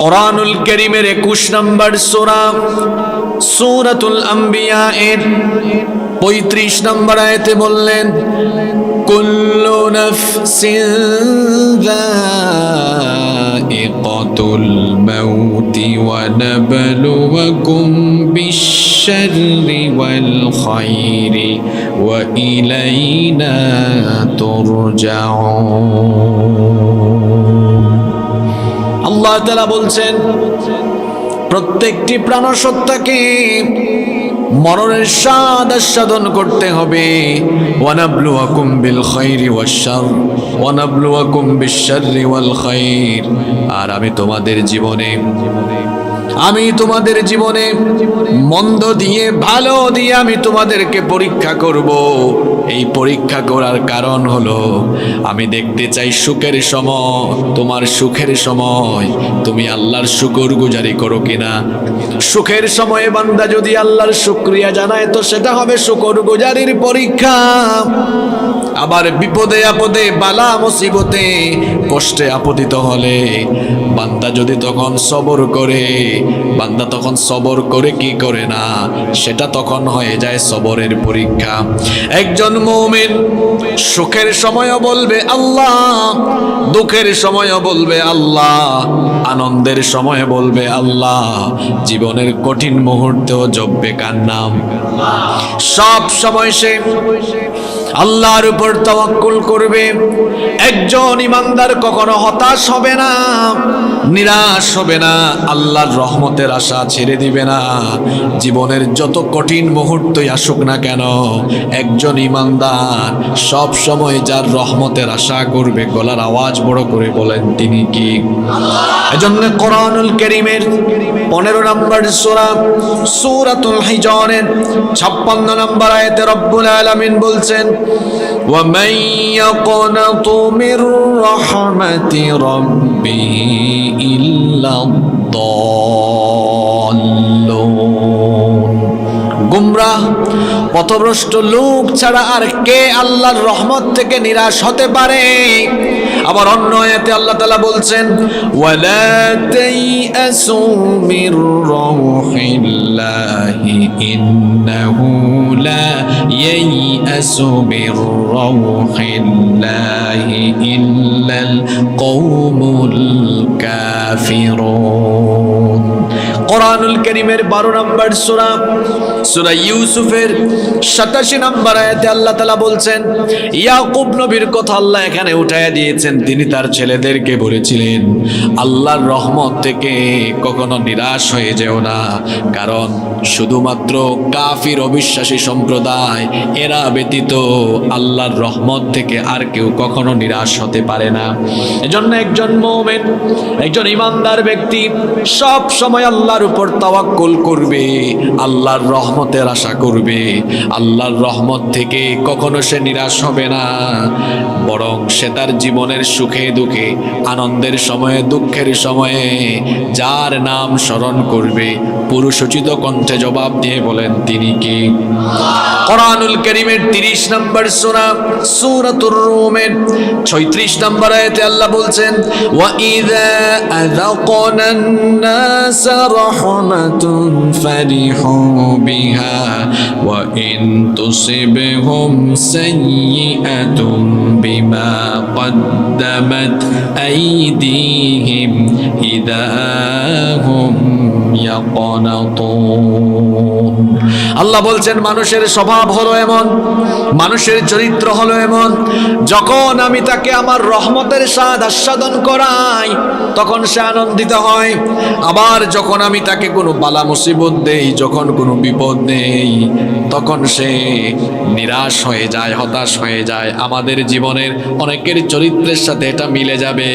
কোরআনুল কারীমের 21 নম্বর সূরা সূরাতুল আম্বিয়া এর 35 নম্বর আয়াতে বললেন, কুল্লু নাফসিন যায়িকাতুল মাউতি ওয়া নাবলুয়াকুম বিশ-শাররি ওয়াল খায়রি ওয়া ইলাইনা তুরজাউন। আল্লাহ তাআলা বলছেন, প্রত্যেকটি প্রাণসত্তাকে মরণের স্বাদ আস্বাদন করতে হবে। ওয়ানাবলুয়াকুম বিল খায়রি ওয়াশ শার ওয়ানাবলুয়াকুম বিশ-শাররি ওয়াল খায়র। আর আমি তোমাদের জীবনে মন্দ দিয়ে ভালো দিয়ে আমি তোমাদেরকে পরীক্ষা করব। এই পরীক্ষা করার কারণ হলো আমি দেখতে চাই সুখের সময়, তোমার সুখের সময় তুমি আল্লাহর শুকরগুজারি করো কিনা। সুখের সময়ে বান্দা যদি আল্লাহর শুকরিয়া জানায় তো সেটা হবে শুকরগুজারির পরীক্ষা। আবার বিপদে আপদে বালা মুসিবতে কষ্টে আপতিত হলে বান্দা যদি তখন সবর করে, বান্দা তখন সবর করে কি করে না, সেটা তখন হয়ে যায় সবরের পরীক্ষা। একজন মুমিন সুখের সময়ও বলবে আল্লাহ, দুঃখের সময়ও বলবে আল্লাহ, আনন্দের সময় বলবে আল্লাহ, জীবনের কঠিন মুহূর্তেও জপবে কার নাম? সব সময় সে আল্লাহর উপর তাওয়াক্কুল করবে। একজন ইমানদার কখনো হতাশ হবে না, নিরাশ হবে না, আল্লাহর রহমতের আশা ছেড়ে দিবে না। জীবনের যত কঠিন মুহূর্তই আসুক না কেন, একজন ইমানদার সব সময় যার রহমতের আশা করবে। গলার আওয়াজ বড় করে বলেন তিনি কি? এজন্য কোরআনুল কারীমের 15 নম্বর সূরা সূরাতুল হিজরের 56 নম্বর আয়াতে রব্বুল আলামিন বলছেন, وَمَن يَقْنَطُ مِن رَّحْمَةِ رَبِّهِ إِلَّا الضَّالُّونَ। গুমরাহ পথভ্রষ্ট লোক ছাড়া আর কে আল্লাহর রহমত থেকে নিরাশ হতে পারে? আবার অন্য আয়াতে আল্লাহ তাআলা বলছেন, ওয়ালা তাইআসু মির রাউহিল্লাহি ইন্নাহু লা ইয়াইআসু মির রাউহিল্লাহি ইল্লাল কওমুল কাফিরুন। কোরআনুল কারীমের 12 নম্বর সূরা সূরা ইউসুফের 87 নম্বর আয়াতে আল্লাহ তাআলা বলছেন, ইয়াকুব নবীর কথা আল্লাহ এখানে উঠায়া দিয়েছেন। তিনি তার ছেলেদেরকে বলেছিলেন, আল্লাহর রহমত থেকে কখনো নিরাশ হয়ে যেও না, কারণ শুধুমাত্র কাফির অবিশ্বাসী সম্প্রদায় এরা ব্যতীত আল্লাহর রহমত থেকে আর কেউ কখনো নিরাশ হতে পারে না। এজন্য একজন মুমিন, একজন ইমানদার ব্যক্তি সব সময় আল্লাহর উপর তাওয়াক্কুল করবে, আল্লাহর রহমতের আশা করবে। আল্লাহর রহমত থেকে কখনো সে নিরাশ হবে না, বরং সে তার জীবনের সুখে দুঃখে, আনন্দের সময়ে দুঃখের সময়ে যার নাম স্মরণ করবে, পুরুষোচিত কণ্ঠে জবাব দিয়ে বলেন তিনি কি? কোরআনুল কারীমের 30 নম্বর সূরা সূরাতুর রুমের 36 নম্বর আয়াতে আল্লাহ বলছেন, ওয়া ইযা আযাকনান নাসা রাহমাতুন ফারিহু বিহা ওয়া ইন তুসিবহুম সাইয়্যাতুন বিমা قدمت أيديهم إذا هم يقنطون। আল্লাহ বলছেন, মানুষের স্বভাব হলো এমন, মানুষের চরিত্র হলো এমন, যখন আমি তাকে আমার রহমতের স্বাদ আস্বাদন করাই তখন সে আনন্দিত হয়। আবার যখন আমি তাকে কোনো বালা মুসিবত দেই, যখন কোনো বিপদ নেই, তখন সে নিরাশ হয়ে যায়, হতাশ হয়ে যায়। আমাদের জীবনের অনেকের চরিত্রের সাথে এটা মিলে যাবে।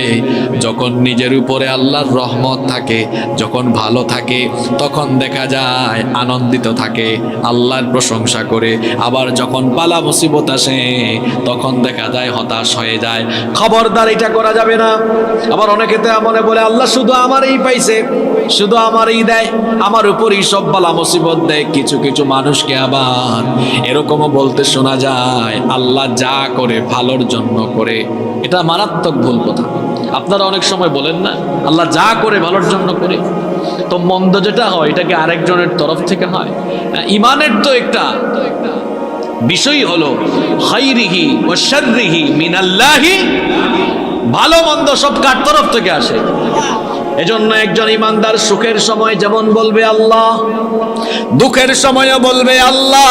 যখন নিজের উপরে আল্লাহর রহমত থাকে, যখন ভালো থাকে, থাকে তখন দেখা যায় আনন্দিত থাকে, আল্লাহর প্রশংসা করে। আবার যখন বালা মুসিবত আসে তখন দেখা যায় হতাশ হয়ে যায়। খবরদার এটা করা যাবে না। আবার অনেকে তো মনে বলে আল্লাহ শুধু আমারই পাইছে, শুধু আমারই দেয়, আমার উপরই সব বালা মুসিবত দেয়। কিছু কিছু মানুষকে আবার এরকমও বলতে শোনা যায় আল্লাহ যা করে ভালোর জন্য করে। এটা মারাত্মক ভুল কথা। আপনারা অনেক সময় বলেন না আল্লাহ যা করে ভালোর জন্য করে, তো মন্দ যেটা হয় এটা কি আরেকজনের তরফ থেকে হয়? ইমানের তো একটা বিষয় হলো খাইরিহি ওয়া শাররিহি মিনাল্লাহি, ভালো মন্দ সব কার তরফ থেকে আসে। এজন্য একজন ইমানদার সুখের সময় যেমন বলবে আল্লাহ, দুঃখের সময়ও বলবে আল্লাহ।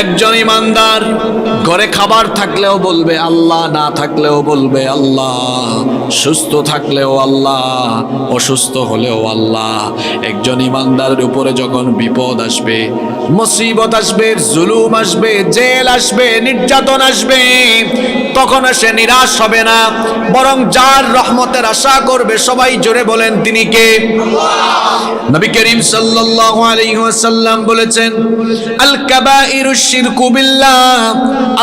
একজন ইমানদার ঘরে খাবার থাকলেও বলবে আল্লাহ, না থাকলেও বলবে আল্লাহ, সুস্থ থাকলেও আল্লাহ, অসুস্থ হলেও আল্লাহ। একজন ইমানদারের উপরে যখন বিপদ আসবে, মুসিবত আসবে, জুলুম আসবে, জেল আসবে, নির্যাতন আসবে, তখন সে নিরাশ হবে না, বরং যার রহমতের আশা করবে। সবাই জোরে বলেন তিনি কে? নবী করিম সাল্লাল্লাহু আলাইহি ওয়াসাল্লাম বলেছেন আল কাবাইরু শিরকু বিল্লাহ,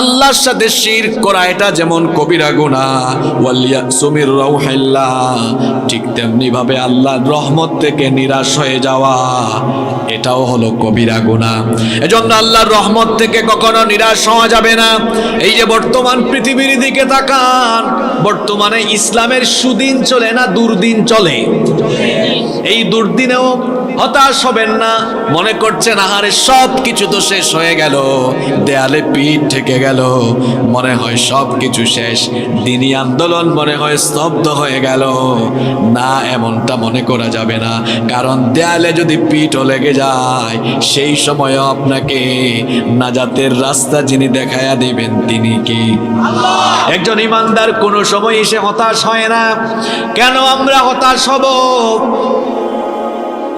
আল্লাহর সাথে শিরক করা এটা যেমন কবিরা গুনাহ, ওয়াল ইয়াসু মির রাউহিল্লাহ, ঠিক তেমনি ভাবে আল্লাহর রহমত থেকে নিরাশ হয়ে যাওয়া এটাও হলো কবিরা গুনাহ। এজন্য আল্লাহর রহমত থেকে কখনো নিরাশ হওয়া যাবে না। এই যে বর্তমান পৃথিবীর দিকে তাকান, বর্তমানে ইসলামের সুদিন চলে না দুর্দিন চলে? এই দুর্দিনেও হতাশ হবেন না। মনে করছেন আহারে সব কিছু তো শেষ হয়ে গেল, দেয়ালে পিঠ ঠেকে গেল, মনে হয় সব কিছু শেষ, দিনী আন্দোলন মনে হয় স্তব্ধ হয়ে গেল। না, এমনটা মনে করা যাবে না। কারণ দেয়ালে যদি পিঠও লেগে যায়, সেই সময়ও আপনাকে নাজাতের রাস্তা যিনি দেখায়া দিবেন তিনি কি? একজন ইমানদার কোনো সময় এসে হতাশ হয় না। কেন আমরা হতাশ হব?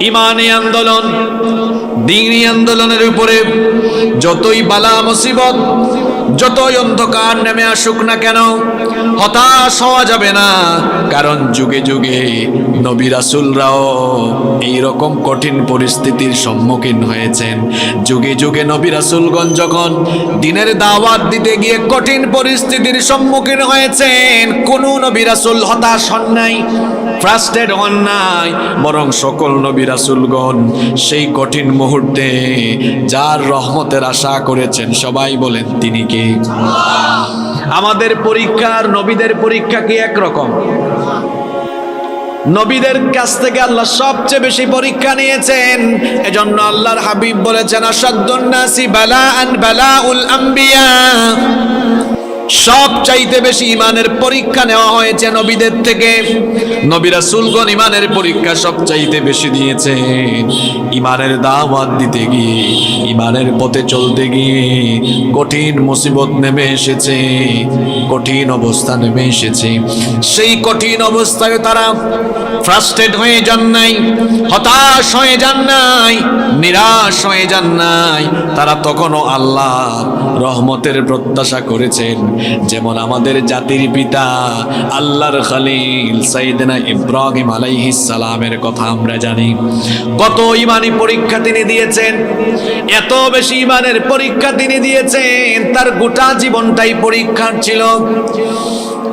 ইমানি আন্দোলন, দ্বীনি আন্দোলনের উপরে যতই বালা মুসিবত, যতই অন্ধকার নেমে আসুক না কেন, হতাশ হওয়া যাবে না। কারণ যুগে যুগে নবী রাসূলরাও এইরকম কঠিন পরিস্থিতির সম্মুখীন হয়েছেন। যুগে যুগে নবী রাসূলগণ যখন দ্বীনের দাওয়াত দিতে গিয়ে কঠিন পরিস্থিতির সম্মুখীন হয়েছেন, কোনো নবী রাসূল হতাশ হন নাই, ফ্রাস্ট্রেটেড হন নাই, বরং সকল নবী রাসূলগণ সেই কঠিন মুহূর্তে যার রহমতের আশা করেছেন, সবাই বলেন তিনি কে? আমাদের পরীক্ষা আর নবীদের পরীক্ষা কি একরকম? নবীদের কাছ থেকে আল্লাহ সবচেয়ে বেশি পরীক্ষা নিয়েছেন। এজন্য আল্লাহর হাবিব বলেছেন আশাদ্দুন নাসি বালাআন বালাউল আম্বিয়া, সব চাইতে বেশি ইমানের পরীক্ষা নেওয়া হয়েছে নবীদের থেকে। নবী রাসূলগণ ইমানের পরীক্ষা সব চাইতে বেশি দিয়েছেন। ইমানের দাওয়াত দিতে গিয়ে, ইমানের পথে চলতে গিয়ে কঠিন মুসিবত নেমে এসেছে, কঠিন অবস্থা নেমে এসেছে। সেই কঠিন অবস্থায় তারা ফ্রাস্ট্রেট হয়ে যান নাই, হতাশ হয়ে যান নাই, নিরাশ হয়ে যান নাই। তারা তখনও আল্লাহ রহমতের প্রত্যাশা করেছেন। যেমন আমাদের জাতির পিতা আল্লাহর খলিল সাইয়েদনা ইব্রাহিম আলাইহিস সালামের কথা আমরা জানি। কত ইমানি পরীক্ষা তিনি দিয়েছেন, এত বেশি ইমানের পরীক্ষা তিনি দিয়েছেন, তার গোটা জীবনটাই পরীক্ষার ছিল।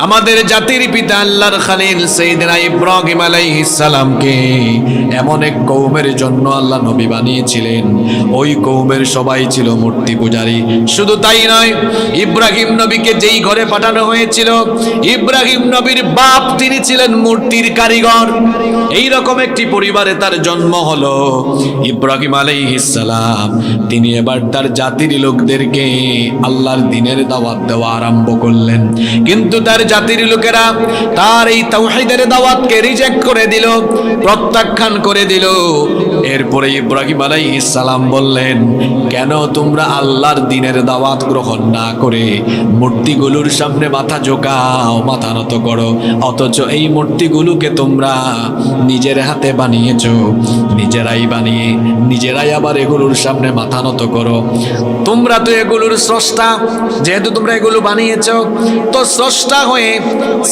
আমাদের জাতির পিতা আল্লাহর খলিল সাইয়েদনা ইব্রাহিম আলাইহিস সালামকে এমন এক কওমের জন্য আল্লাহ নবী বানিয়েছিলেন, ওই কওমের সবাই ছিল মূর্তি পূজারী। শুধু তাই নয়, ইব্রাহিম নবীকে যেই ঘরে পাঠানো হয়েছিল, ইব্রাহিম নবীর বাপ তিনি ছিলেন মূর্তির কারিগর। এই রকম একটি পরিবারে তার জন্ম হলো। ইব্রাহিম আলাইহিস সালাম তিনি এবার তার জাতির লোকদেরকে আল্লাহর দ্বীনের দাওয়াত দেওয়া আরম্ভ করলেন। কিন্তু তার জাতির লোকেরা তার এই তাওহীদের দাওয়াতকে রিজেক্ট করে দিল, প্রত্যাখ্যান করে দিল। এরপরে ইব্রাহিম আলাইহিস সালাম বললেন, কেন তোমরা আল্লাহর দ্বীনের দাওয়াত গ্রহণ না করে মূর্তিগুলোর সামনে মাথা ঝোঁকাও, মাথা নত করো? অথচ এই মূর্তিগুলোকে তোমরা নিজের হাতে বানিয়েছো, নিজেরাই বানিয়ে নিজেরাই আবার এগুলোর সামনে মাথা নত করো। তোমরা তো এগুলোর স্রষ্টা, যেহেতু তোমরা এগুলো বানিয়েছো, তো স্রষ্টা হয়ে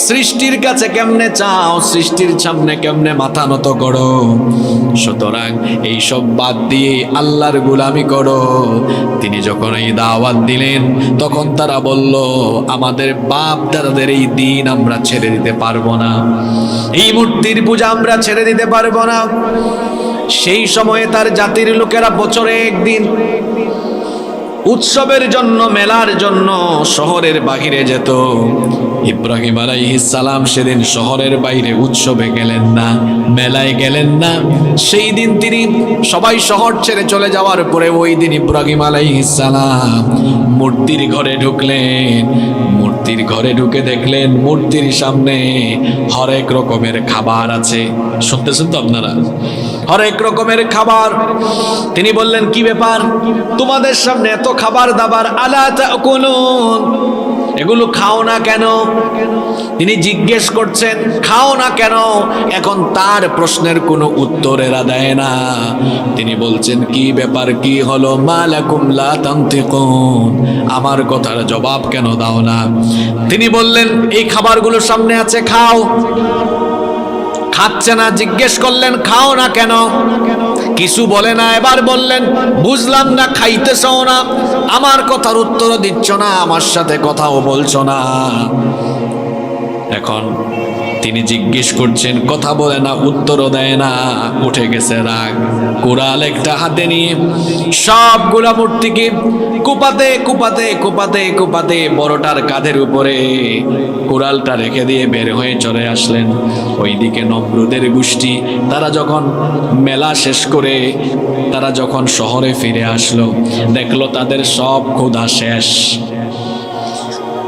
সৃষ্টির কাছে কেমনে চাও, সৃষ্টির সামনে কেমনে মাথা নত করো। সুতরাং এই সব বাদ দিয়ে আল্লাহর গোলামি করো। তিনি যখন এই দাওয়াত দিলেন তখন তারা বলল, আমাদের বাপ দাদাদের এই দিন আমরা ছেড়ে দিতে পারবো না, এই মূর্তির পূজা আমরা ছেড়ে দিতে পারবো না। সেই সময়ে তার জাতির লোকেরা বছরে একদিন উৎসবের জন্য, মেলার জন্য শহরের বাহিরে যেত। ইব্রাহিম আলাইহিস সালাম সেদিন শহরের বাইরে উৎসবে গেলেন না, মেলায় গেলেন না। সেই দিন তিনি সবাই শহর ছেড়ে চলে যাওয়ার পরে ওই দিন ইব্রাহিম আলাইহিস সালাম মূর্তির ঘরে ঢুকলেন। মূর্তির ঘরে ঢুকে দেখলেন মূর্তির সামনে হরেক রকমের খাবার আছে। শুনতেছেন তো আপনারা? হরেক রকমের খাবার। তিনি বললেন, কি ব্যাপার, তোমাদের সামনে এত খাবার দাবার, আলা তাকুলুন, এগুলো খাও না কেন? তিনি জিজ্ঞেস করছেন খাও না কেন। এখন তার প্রশ্নের কোনো উত্তর এরা দেয় না। তিনি বলছেন, কি ব্যাপার, কি হলো? মালাকুম লা তানতিকুন, আমার কথার জবাব কেন দাও না? তিনি বললেন, এই খাবারগুলো সামনে আছে, খাও। খাচ্ছে না। জিজ্ঞেস করলেন, খাও না কেন? কিছু বলে না। এবার বললেন, বুঝলাম না, খাইতেছও না, আমার কথার উত্তরও দিচ্ছ না, আমার সাথে কথাও বলছো না। এখন তিনি জিজ্ঞেস করছেন, কথা বলে না, উত্তরও দেয় না। উঠে গেছে রাগ। কুড়াল একটা হাতে নিয়ে সবগুলা মূর্তিকে কুপাতে কুপাতে কুপাতে কুপাতে বড়টার কাঁধের উপরে কুড়ালটা রেখে দিয়ে বের হয়ে চলে আসলেন। ওইদিকে নমরুদের গোষ্ঠী, তারা যখন মেলা শেষ করে তারা যখন শহরে ফিরে আসলো, দেখলো তাদের সব ক্ষুধা শেষ।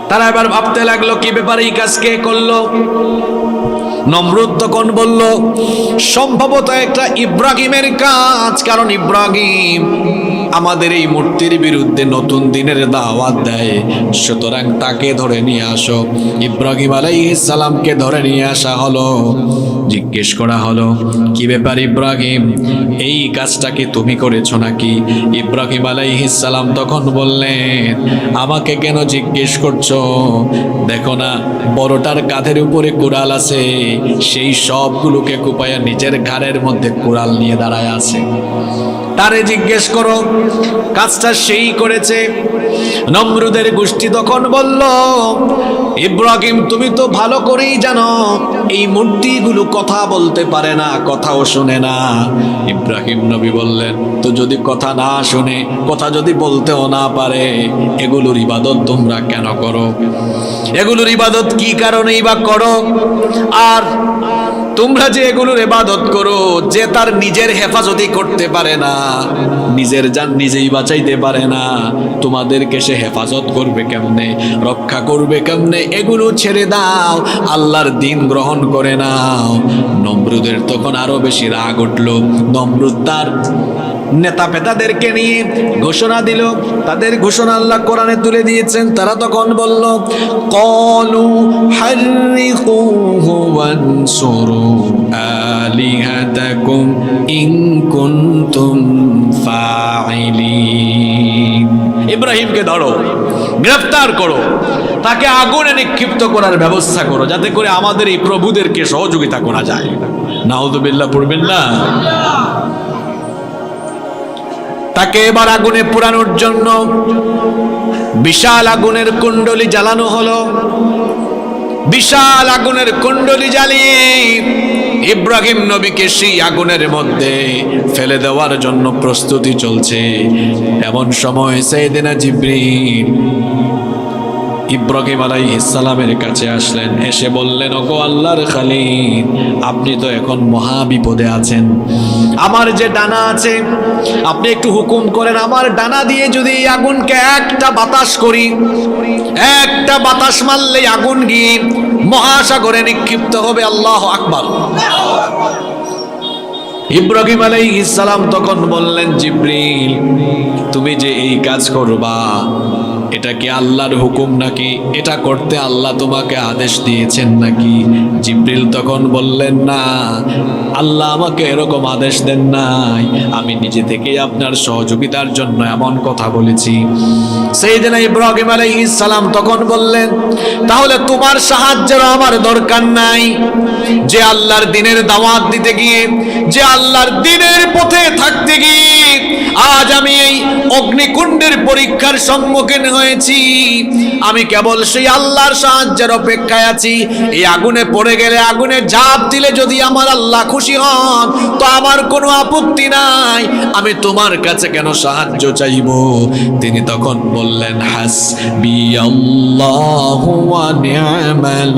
তারা এবার ভাবতে লাগলো, কি ব্যাপারে, এই কাজ কে করলো? নমরুদ তখন বলল, সম্ভবত একটা ইব্রাহিমের কাজ, কারণ ইব্রাহিম আমাদের এই মূর্তির বিরুদ্ধে নতুন দিনের দাওয়াত দেয়, সুতরাং তাকে ধরে নিয়ে আসো। ইব্রাহিম আলাইহিস সালামকে ধরে নিয়ে আসা হলো। জিজ্ঞেস করা হলো, কি ব্যাপার ইব্রাহিম, এই কাজটা কি তুমি করেছো নাকি? ইব্রাহিম আলাইহিস সালাম তখন বললেন, আমাকে কেন জিজ্ঞেস করছো? দেখো না, বড়টার কাঁধের উপরে কুড়াল আছে, সেই সবগুলোকে কুপায়া নিজের ঘাড়ের মধ্যে কুড়াল নিয়ে দাঁড়ায় আছে। তারে জিজ্ঞেস করো, কাজটা সেই করেছে। নমরুদের গোষ্ঠী তখন বলল, ইব্রাহিম তুমি তো ভালো করেই জানো এই মূর্তিগুলো কথা বলতে পারে না, কথাও শুনে না। ইব্রাহিম নবী বললেন, তো যদি কথা না শুনে, কথা যদি বলতেও না পারে, এগুলোর ইবাদত তোমরা কেন করো? এগুলোর ইবাদত কি কারণেই বা করো? আর তোমরা যে এগুলোর ইবাদত করো, যে তার নিজের হেফাজতই করতে পারে না, নিজের জান নিজেই বাঁচাইতে পারে না, তোমাদেরকে সে হেফাজত করবে কেমনে, রক্ষা করবে কেমনে? এগুলো ছেড়ে দাও, আল্লাহর দ্বীন গ্রহণ করে নাও। নমরুদের তখন আরো বেশি রাগ উঠল। নমরুদ তার নেতা পেতাদেরকে নিয়ে ঘোষণা দিল। তাদের ঘোষণা আল্লাহ কোরআনে তুলে দিয়েছেন। তারা তখন বলল, ক্বালু হাররিকুহু ওয়ানসুরু আলিহাতাকুম ইন কুনতুম ফাইলিন। ইব্রাহিমকে ধরো, গ্রেফতার করো, তাকে আগুনে নিক্ষিপ্ত করার ব্যবস্থা করো, যাতে করে আমাদের এই প্রভুদেরকে সহযোগিতা করা যায়। নাউযুবিল্লাহ পড়বেন না? তাকে এবার আগুনে পোড়ানোর জন্য বিশাল আগুনের কুণ্ডলী জ্বালানো হলো। বিশাল আগুনের কুণ্ডলী জ্বালিয়ে ইব্রাহিম নবীকে সেই আগুনের মধ্যে ফেলে দেওয়ার জন্য প্রস্তুতি চলছে। এমন সময় সাইয়েদনা জিবরিল ইব্রাহিম আলাইহিস সালামের কাছে আসলেন। এসে বললেন, ওগো আল্লাহর খালিল, আপনি তো এখন মহা বিপদে আছেন। আমার যে ডানা আছে, আপনি একটু হুকুম করেন, আমার ডানা দিয়ে যদি এই আগুনকে একটা বাতাস করি, একটা বাতাস মারলেই আগুন গিয়ে মহাসাগরে নিক্ষিপ্ত হবে। আল্লাহু আকবার। ইব্রাহিম আলাইহিস সালাম তখন বললেন, জিবরিল, তুমি যে এই কাজ করবা, এটা কি আল্লাহর হুকুম নাকি? এটা করতে আল্লাহ তোমাকে আদেশ দিয়েছেন নাকি? জিবরিল তখন বললেন, না, আল্লাহ আমাকে এরকম আদেশ দেন নাই, আমি নিজে থেকেই আপনার সহযোগিতার জন্য এমন কথা বলেছি। সাইয়েদনা ইব্রাহিম আলাইহিস সালাম তখন বললেন, তাহলে তোমার সাহায্যের আমার দরকার নাই। যে আল্লাহর দ্বীনের দাওয়াত দিতে গিয়ে, যে আল্লাহর দ্বীনের পথে থাকতে গিয়ে আজ আমি এই অগ্নিকুণ্ডের পরীক্ষার সম্মুখীন হয়েছি, আমি কেবল সেই আল্লাহর সাহায্যের অপেক্ষায় আছি। এই আগুনে পড়ে গেলে, আগুনে ঝাঁপ দিলে যদি আমার আল্লাহ খুশি হন তো আমার কোনো আপত্তি নাই, আমি তোমার কাছে কেন সাহায্য চাইব? তিনি তখন বললেন, হাসবিয়াল্লাহু ওয়া নি'মাল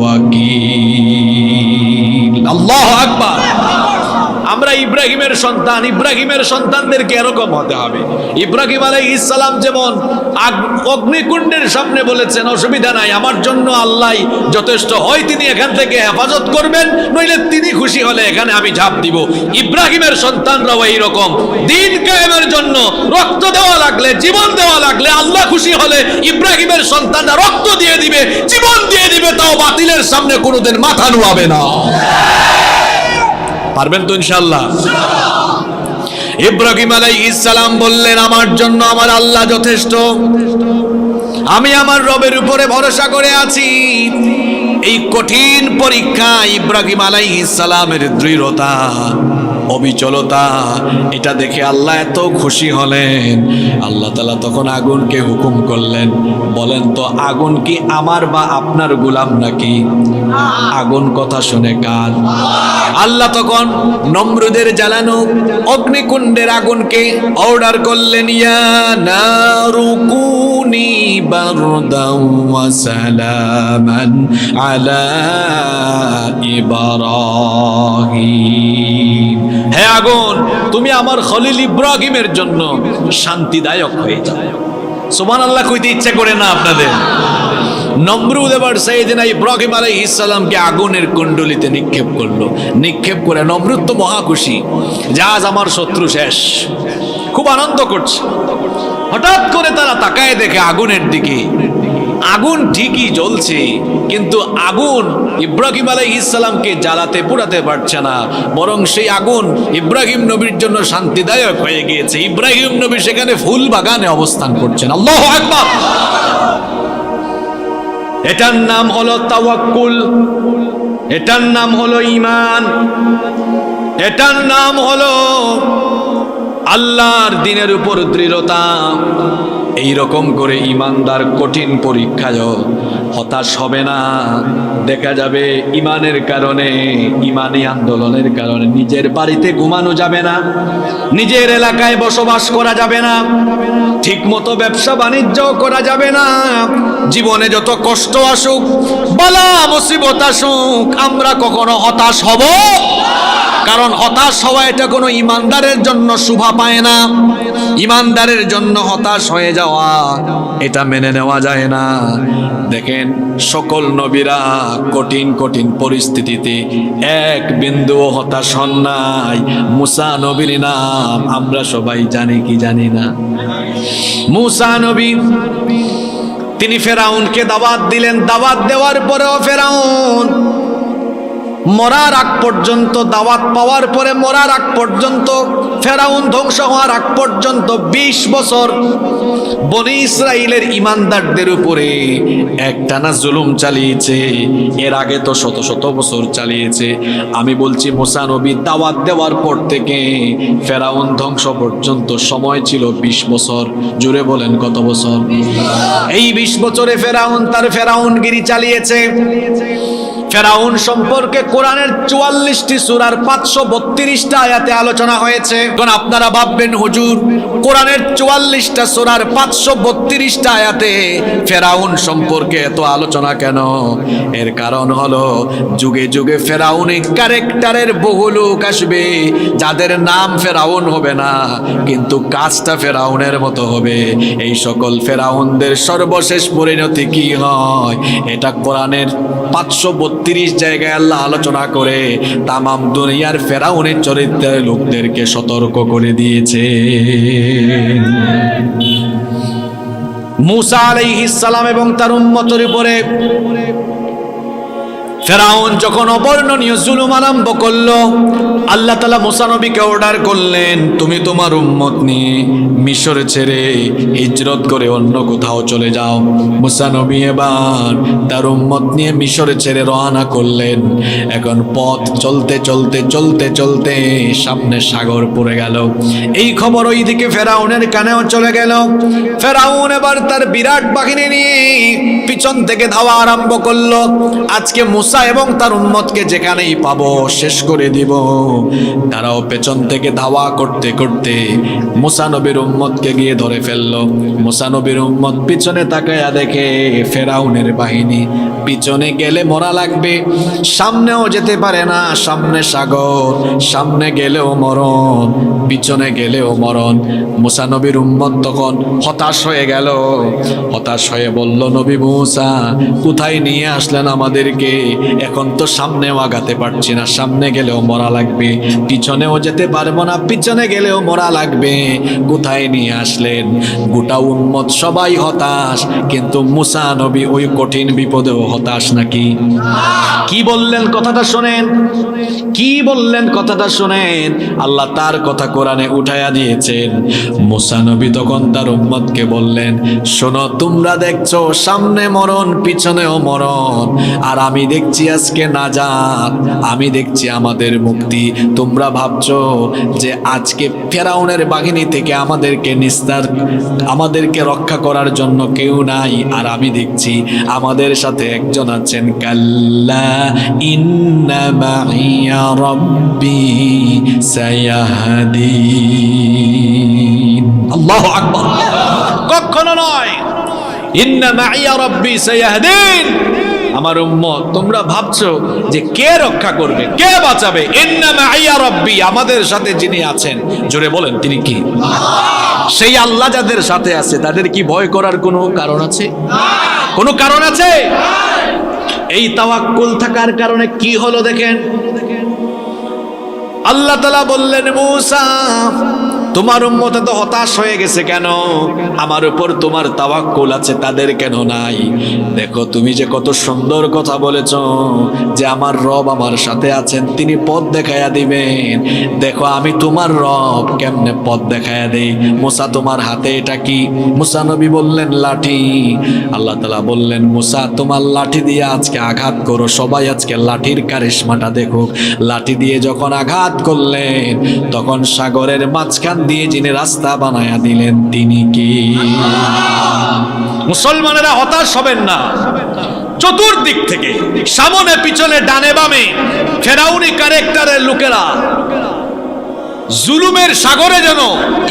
ওয়াকিল। আল্লাহু আকবার। আমরা ইব্রাহিমের সন্তান, ইব্রাহিমের সন্তানদেরকে এরকম হতে হবে। ইব্রাহিম আলাইহিস সালাম যেমন অগ্নিকুণ্ডের সামনে বলেছেন, অসুবিধা নাই, আমার জন্য আল্লাহ যথেষ্ট, হয় তিনি এখান থেকে হেফাজত করবেন, নইলে তিনি খুশি হলে এখানে আমি ঝাঁপ দিব। ইব্রাহিমের সন্তানরাও এইরকম, দ্বীন কায়েমের জন্য রক্ত দেওয়া লাগলে, জীবন দেওয়া লাগলে, আল্লাহ খুশি হলে ইব্রাহিমের সন্তানরা রক্ত দিয়ে দিবে, জীবন দিয়ে দিবে, তাও বাতিলের সামনে কোনোদিন মাথা নুয়াবে না। পারবেন তো ইনশাআল্লাহ? ইব্রাহিম আলাইহিস সালাম বললেন, আমার জন্য আমার আল্লাহ যথেষ্ট, আমি আমার রবের উপরে ভরসা করে আছি। এই কঠিন পরীক্ষা ইব্রাহিম আলাইহিস সালামের দৃঢ়তা, অবিচলতা, এটা দেখে আল্লাহ এত খুশি হলেন। আল্লাহ তাআলা তখন আগুনকে হুকুম করলেন, বলেন তো আগুন কি আমার বা আপনার গোলাম নাকি? আগুন কথা শুনে কার? আল্লাহ তখন নমরুদের জ্বালানো অগ্নিকুণ্ডের আগুনকে অর্ডার করলেন, ইয়া নারু কুনি বারদাও ওয়া সালামান আলা ইব্রাহিম। হে আগুন, তুমি আমার খলিল ইব্রাহিমের জন্য শান্তিদায়ক হয়ে যাও। সুবহানাল্লাহ কইতে ইচ্ছা করে না আপনাদের? নমরুদ এবার সাইয়েদনা ইব্রাহিম আলাইহিস সালামকে আগুনের কুণ্ডলিতে নিক্ষেপ করলো। নিক্ষেপ করে নমরুদ তো মহা খুশি, যে আজ আমার শত্রু শেষ, খুব আনন্দ করছে। হঠাৎ করে তারা তাকায় দেখে আগুনের দিকে, আগুন ঠিকই জ্বলছে, কিন্তু আগুন ইব্রাহিম আলাইহিস সালামকে জ্বালাতে পোড়াতে পারছে না, বরং সেই আগুন ইব্রাহিম নবীর জন্য শান্তিদায়ক হয়ে গিয়েছে। ইব্রাহিম নবী সেখানে ফুল বাগানে অবস্থান করছেন। আল্লাহু আকবার। এটার নাম হলো তাওয়াক্কুল, এটার নাম হলো ঈমান, এটার নাম হলো আল্লাহর দ্বীনের উপর দৃঢ়তা। এই রকম করে ঈমানদার কঠিন পরীক্ষায় হতাশ হবে না। দেখা যাবে ঈমানের কারণে, ঈমানি আন্দোলনের কারণে নিজের বাড়িতে ঘুমানো যাবে না, নিজের এলাকায় বসবাস করা যাবে না, ঠিক মতো ব্যবসা বাণিজ্য করা যাবে না। জীবনে যত কষ্ট আসুক, বালা মুসিবত আসুক, আমরা কখনো হতাশ হব? কারণ হতাশ হওয়া এটা কোনো ঈমানদারের জন্য শোভা পায় না। ঈমানদারের জন্য হতাশ হয়ে যাওয়া এটা মেনে নেওয়া যায় না। দেখেন সকল নবীরা কঠিন কঠিন পরিস্থিতিতে এক বিন্দুও হতাশ হন নাই। মুসা নবীর নাম আমরা সবাই জানি কি জানি না? মুসা নবী, তিনি ফেরাউনকে দাওয়াত দিলেন। দাওয়াত দেওয়ার পরেও ফেরাউন মরার আগ পর্যন্ত, দাওয়াত পাওয়ার পরে মরার আগ পর্যন্ত, ফেরাউন ধ্বংস হওয়ার আগ পর্যন্ত 20 বছর বনি ইসরাইলের ঈমানদারদের উপরে একটানা জুলুম চালিয়েছে। এর আগে তো শত শত বছর চালিয়েছে। আমি বলছি মুসা নবী দাওয়াত দেওয়ার পর থেকে ফেরাউন ধ্বংস পর্যন্ত সময় ছিল 20 বছর। জুড়ে বলেন কত বছর? এই 20 বছরে ফেরাউন তার ফেরাউনগিরি চালিয়েছে। ফেরাউন সম্পর্কে কোরআনের 44টি সূরার 532টা আয়াতে আলোচনা হয়েছে। কারণ আপনারা ভাববেন হুজুর কোরআনের 44টা সূরার 532টা আয়াতে ফেরাউন সম্পর্কে এত আলোচনা কেন? এর কারণ হলো যুগে যুগে ফেরাউনিক ক্যারেক্টারের বহু লোক আসবে, যাদের নাম ফেরাউন হবে না কিন্তু কাজটা ফেরাউনের মতো হবে। এই সকল ফেরাউনদের সর্বশেষ পরিণতি কি হয় এটা কোরআনের 532 জায়গায় আল্লাহ আলোচনা করে তামাম দুনিয়ার ফেরাউনের চরিত্রের লোকদেরকে সতর্ক করে দিয়েছে। মূসা আলাইহিস সালাম এবং তার উম্মতের উপরে ফেরাউন যখন অবর্ণনীয় জুলুম আরম্ভ করলো, আল্লাহ তাআলা মূসা নবীকে অর্ডার করলেন, তুমি তোমার উম্মত নিয়ে মিশর ছেড়ে হিজরত করে অন্য কোথাও চলে যাও। মূসা নবী এবার তার উম্মত নিয়ে মিশর ছেড়ে রওনা করলেন। এখন পথ চলতে চলতে চলতে চলতে সামনে সাগর পড়ে গেল। এই খবর ওইদিকে ফেরাউনের কানেও চলে গেল। ফেরাউন এবার তার বিরাট বাহিনী নিয়ে পিছন থেকে ধাওয়া আরম্ভ করলো। আজকে মূসা এবং তার উম্মতকে যেখানেই পাবো শেষ করে দিব। তারাও পেছন থেকে ধাওয়া করতে করতে মূসা নবীর উম্মতকে গিয়ে ধরে ফেললো। মূসা নবীর উম্মত পিছনে তাকায়া দেখে ফেরাউনের বাহিনী। পিছনে গেলে মরা লাগবে, সামনেও যেতে পারে না, সামনে সাগর, সামনে গেলেও মরণ, পিছনে গেলেও মরণ। মূসা নবীর উম্মত তখন হতাশ হয়ে গেল। হতাশ হয়ে বলল, নবী মূসা, কোথায় নিয়ে আসলেন আমাদেরকে? এখন তো সামনেও আগাতে পারছি না, সামনে গেলেও মরা লাগবে, পিছনেও যেতে পারবো না, পিছনে গেলেও মরা লাগবে, কোথায় নিয়ে আসলেন? গোটা উম্মত সবাই হতাশ, কিন্তু মূসা নবী ওই কঠিন বিপদেও হতাশ নাকি? কি বললেন কথাটা শোনেন, কি বললেন কথাটা শোনেন। আল্লাহ তার কথা কোরআনে উঠায়া দিয়েছেন। মূসা নবী তখন তার উম্মতকে বললেন, শোনো, তোমরা দেখছো সামনে মরণ, পিছনেও মরণ, আর আমি দেখছি আজকে নাজাত, আমি দেখছি আমাদের মুক্তি। তোমরা ভাবছো যে আজকে ফেরাউনের বাহিনী থেকে আমাদেরকে রক্ষা করার জন্য কেউ নাই, আর আমি দেখছি আমাদের সাথে একজন আছেন। কাল্লা ইন্না মাইয়া রাব্বি সায়াহদিন। আল্লাহু আকবার। কখনো নয়, ইন্না মাইয়া রাব্বি সায়াহদিন। আমার উম্মত, তোমরা ভাবছো যে কে রক্ষা করবে, কে বাঁচাবে? ইন্না মাইয়া রাব্বি, আমাদের সাথে যিনি আছেন, জোরে বলেন তিনি কি? সেই আল্লাহ যাদের সাথে আছে তাদের কি ভয় করার কোনো কারণ আছে? কোনো কারণ আছে? এই তাওয়াক্কুল থাকার কারণে কি হলো দেখেন। আল্লাহ তাআলা বললেন, মূসা, তোমার উম্মত তো হতাশ হয়ে গেছে কেন? আমার উপর তোমার তাওয়াক্কুল আছে, তাদের কেন নাই? দেখো, তুমি যে কত সুন্দর কথা বলেছ যে আমার রব আমার সাথে আছেন, তিনি পথ দেখায়া দিবেন। দেখো, আমি তোমার রব, কেমনে পথ দেখায়া দেই। মূসা, তোমার হাতে এটা কি? মূসা নবী বললেন, লাঠি। আল্লাহ তাআলা বললেন, মূসা, তোমার লাঠি দিয়ে আজকে আঘাত করো, সবাই আজকে লাঠির কারিশমাটা দেখুক। লাঠি দিয়ে যখন আঘাত করলেন, তখন সাগরের মাঝখান দিয়ে যিনি রাস্তা বানায়া দিলেন তিনি কি? মুসলমানেরা হতাশ হবেন না। চতুর্দিক থেকে, সামনে পিছনে ডানে বামে ফেরাউনি ক্যারেক্টারের লোকেরা জুলুমের সাগরে যেন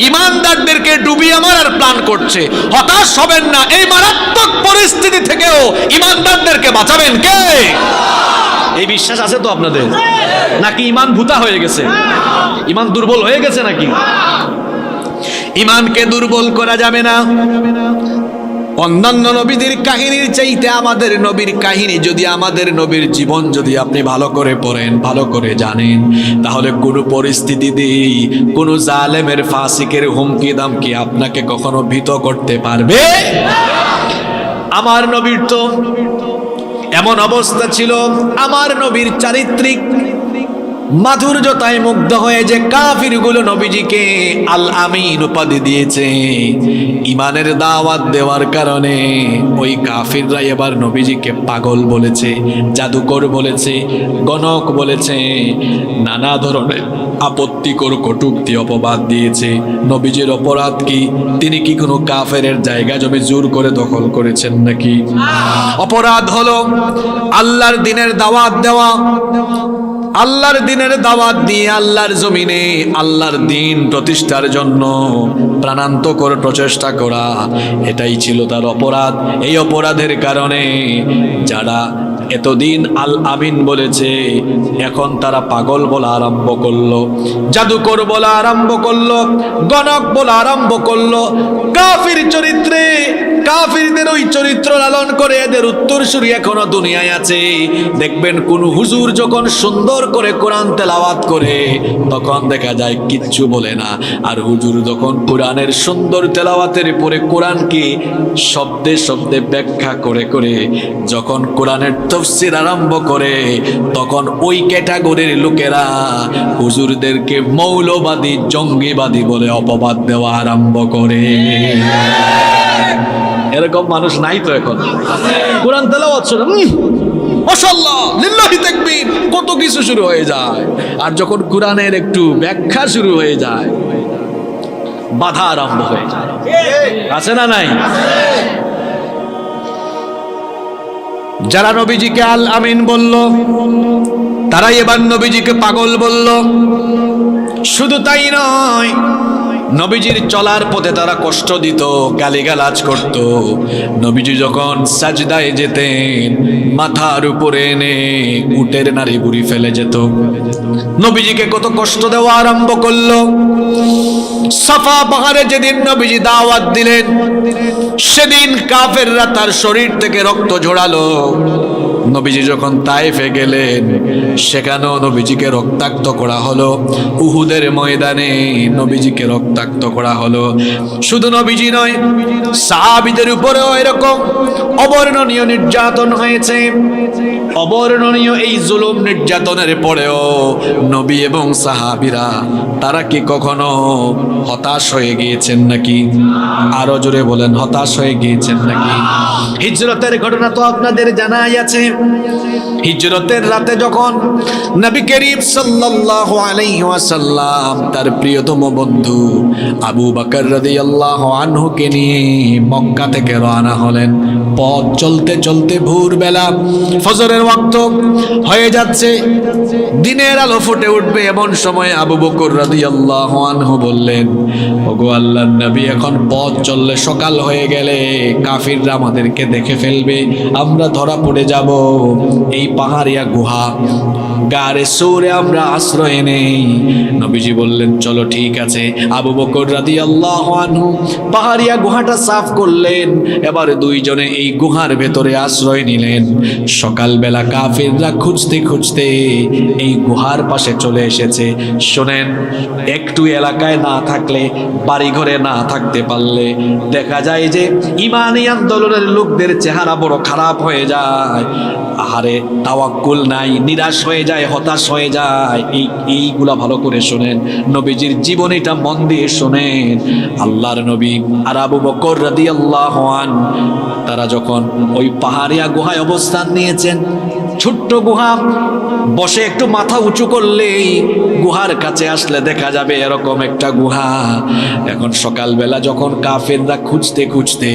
ইমানদারদেরকে ডুবিয়ে মারার প্ল্যান করছে। হতাশ হবেন না, এই মারাত্মক পরিস্থিতি থেকেও ইমানদারদেরকে বাঁচাবেন কে? এই বিশ্বাস আছে তো আপনাদের? নাকি ইমান ভূতা হয়ে গেছে? ইমান দুর্বল হয়ে গেছে নাকি? ইমানকে দুর্বল করা যাবে না। অন্যান্য নবীদের কাহিনীর চাইতে আমাদের নবীর কাহিনী যদি, আমাদের নবীর জীবন যদি আপনি ভালো করে পড়েন, ভালো করে জানেন, তাহলে কোনো পরিস্থিতিতেই কোনো জালেমের, ফাসিকের হুমকি দামকি আপনাকে কখনো ভীত করতে পারবে। আমার নবীর তো এমন অবস্থা ছিল, আমার নবীর চারিত্রিক মাধুর্যতায় মুগ্ধ হয়ে যে কাফিরগুলো নবীজিকে আল আমিন উপাধি দিয়েছে, ইমানের দাওয়াত দেওয়ার কারণে ওই কাফিররা এবার নবীজিকে পাগল বলেছে, জাদুকর বলেছে, গণক বলেছে, নানা ধরনের আপত্তিকর কটূক্তি অপবাদ দিয়েছে। নবীজির অপরাধ কি? তিনি কি কোনো কাফেরের জায়গা জমি জোর করে দখল করেছেন নাকি? অপরাধ হলো আল্লাহর দ্বীনের দাওয়াত দেওয়া, আল্লাহর দ্বীনের দাওয়াত দিয়ে আল্লাহর জমিনে আল্লাহর দ্বীন প্রতিষ্ঠার জন্য প্রাণান্তকর প্রচেষ্টা করা, এটাই ছিল তার অপরাধ। এই অপরাধের কারণে যারা এতদিন আল আমিন বলেছে, এখন তারা পাগল বলা আরম্ভ করলো, জাদুকর বলা আরম্ভ করলো, গণক বলা আরম্ভ করলো। কাফির চরিত্রে কাফিরদের ওই চরিত্র লালন করে এদের উত্তরসূরি এখনো দুনিয়ায় আছে। দেখবেন কোন হুজুর যখন সুন্দর করে কোরআন তেলাওয়াত করে তখন দেখা যায় কিচ্ছু বলে না, আর হুজুর যখন কোরআনের সুন্দর তেলাওয়াতের পরে কোরআনকে শব্দে শব্দে ব্যাখ্যা করে করে যখন কোরআনের তাফসীর আরম্ভ করে তখন ওই ক্যাটাগরির লোকেরা হুজুরদেরকে মৌলবাদী জঙ্গিবাদী বলে অপবাদ দেওয়া আরম্ভ করে। এরকম মানুষ নাই তো এখন? কোরআন তেলাওয়াত শুনে মাশাআল্লাহ লিল্লাহি তাকবীর কত কিছু শুরু হয়ে যায়, আর যখন কোরআনের একটু ব্যাখ্যা শুরু হয়ে যায় বাধা আরম্ভ হয়ে যায়। আছে না নাই? যারা নবীজিকে আল আমিন বলল তারাই এবার নবীজিকে পাগল বলল। শুধু তাই নয়, নবীজির চলার পথে তারা কষ্ট দিত, গালিগালাজ করত। নবীজি যখন সাজদায় যেতেন মাথার উপরে এনে উটের নাড়ি বুড়ি ফেলে যেত। নবীজিকে কত কষ্ট দেওয়া আরম্ভ করলো। সাফা পাহাড়ে যেদিন নবীজি দাওয়াত দিলেন সেদিন কাফেররা তার শরীর থেকে রক্ত ঝরালো। নবীজি যখন তায়েফে গেলেন সেখানেও নবীজিকে রক্তাক্ত করা হলো। উহুদের ময়দানে নবীজিকে রক্তাক্ত করা হলো। শুধু নবীজি নয়, সাহাবীদের উপরেও এরকম অবর্ণনীয় নির্যাতন হয়েছে। অবর্ণনীয় এই জুলুম নির্যাতনের পরেও নবী এবং সাহাবীরা তারা কি কখনো হতাশ হয়ে গিয়েছেন নাকি? আরো জোরে বলেন, হতাশ হয়ে গিয়েছেন নাকি? হিজরতের ঘটনা তো আপনাদের জানাই আছে। হিজরতের রাতে যখন নবী করিম সাল্লাল্লাহু আলাইহি ওয়াসাল্লাম তার প্রিয়তম বন্ধু আবু বকর রাদিয়াল্লাহু আনহুকে নিয়ে মক্কা থেকে রওনা হলেন। পথ চলতে চলতে ভোরবেলা ফজরের ওয়াক্ত হয়ে যাচ্ছে, দিনের আলো ফুটে উঠবে, এমন সময় আবু বকর রাদিয়াল্লাহু আনহু বললেন, ওগো আল্লাহর নবী, এখন পথ চললে সকাল হয়ে গেলে কাফিররা আমাদেরকে দেখে ফেলবে, আমরা ধরা পড়ে যাব। এই পাহাড়িয়া গুহা গারে সৌরে আমরা আশ্রয় নেই। নবীজি বললেন, চলো ঠিক আছে। আবু বকর রাদিয়াল্লাহু আনহু পাহাড়িয়া গুহাটা সাফ করলেন। এবার দুইজনে এই গুহার ভেতরে আশ্রয় নিলেন। সকালবেলা কাফিররা খুঁজতে খুঁজতে এই গুহার পাশে চলে এসেছে। শোনেন, একটু এলাকায় না থাকলে, বাড়ি ঘরে না থাকতে পারলে দেখা যায় যে ইমানি আন্দোলনের লোকদের চেহারা বড় খারাপ হয়ে যায়। আহারে তাওয়াক্কুল নাই, নিরাশ হয়ে যায়, হতাশ হয়ে যায়। এইগুলা ভালো করে শোনেন, নবীজির জীবনীটা মন দিয়ে শোনেন। আল্লাহর নবী আর আবু বকর রাদিয়াল্লাহু আনহু তারা যখন ওই পাহাড়িয়া গুহায় অবস্থান নিয়েছেন, ছোট্ট গুহা, বসে একটু মাথা উঁচু করলেই গুহার কাছে আসলে দেখা যাবে এরকম একটা গুহা। এখন সকালবেলা যখন কাফেররা খুঁজতে খুঁজতে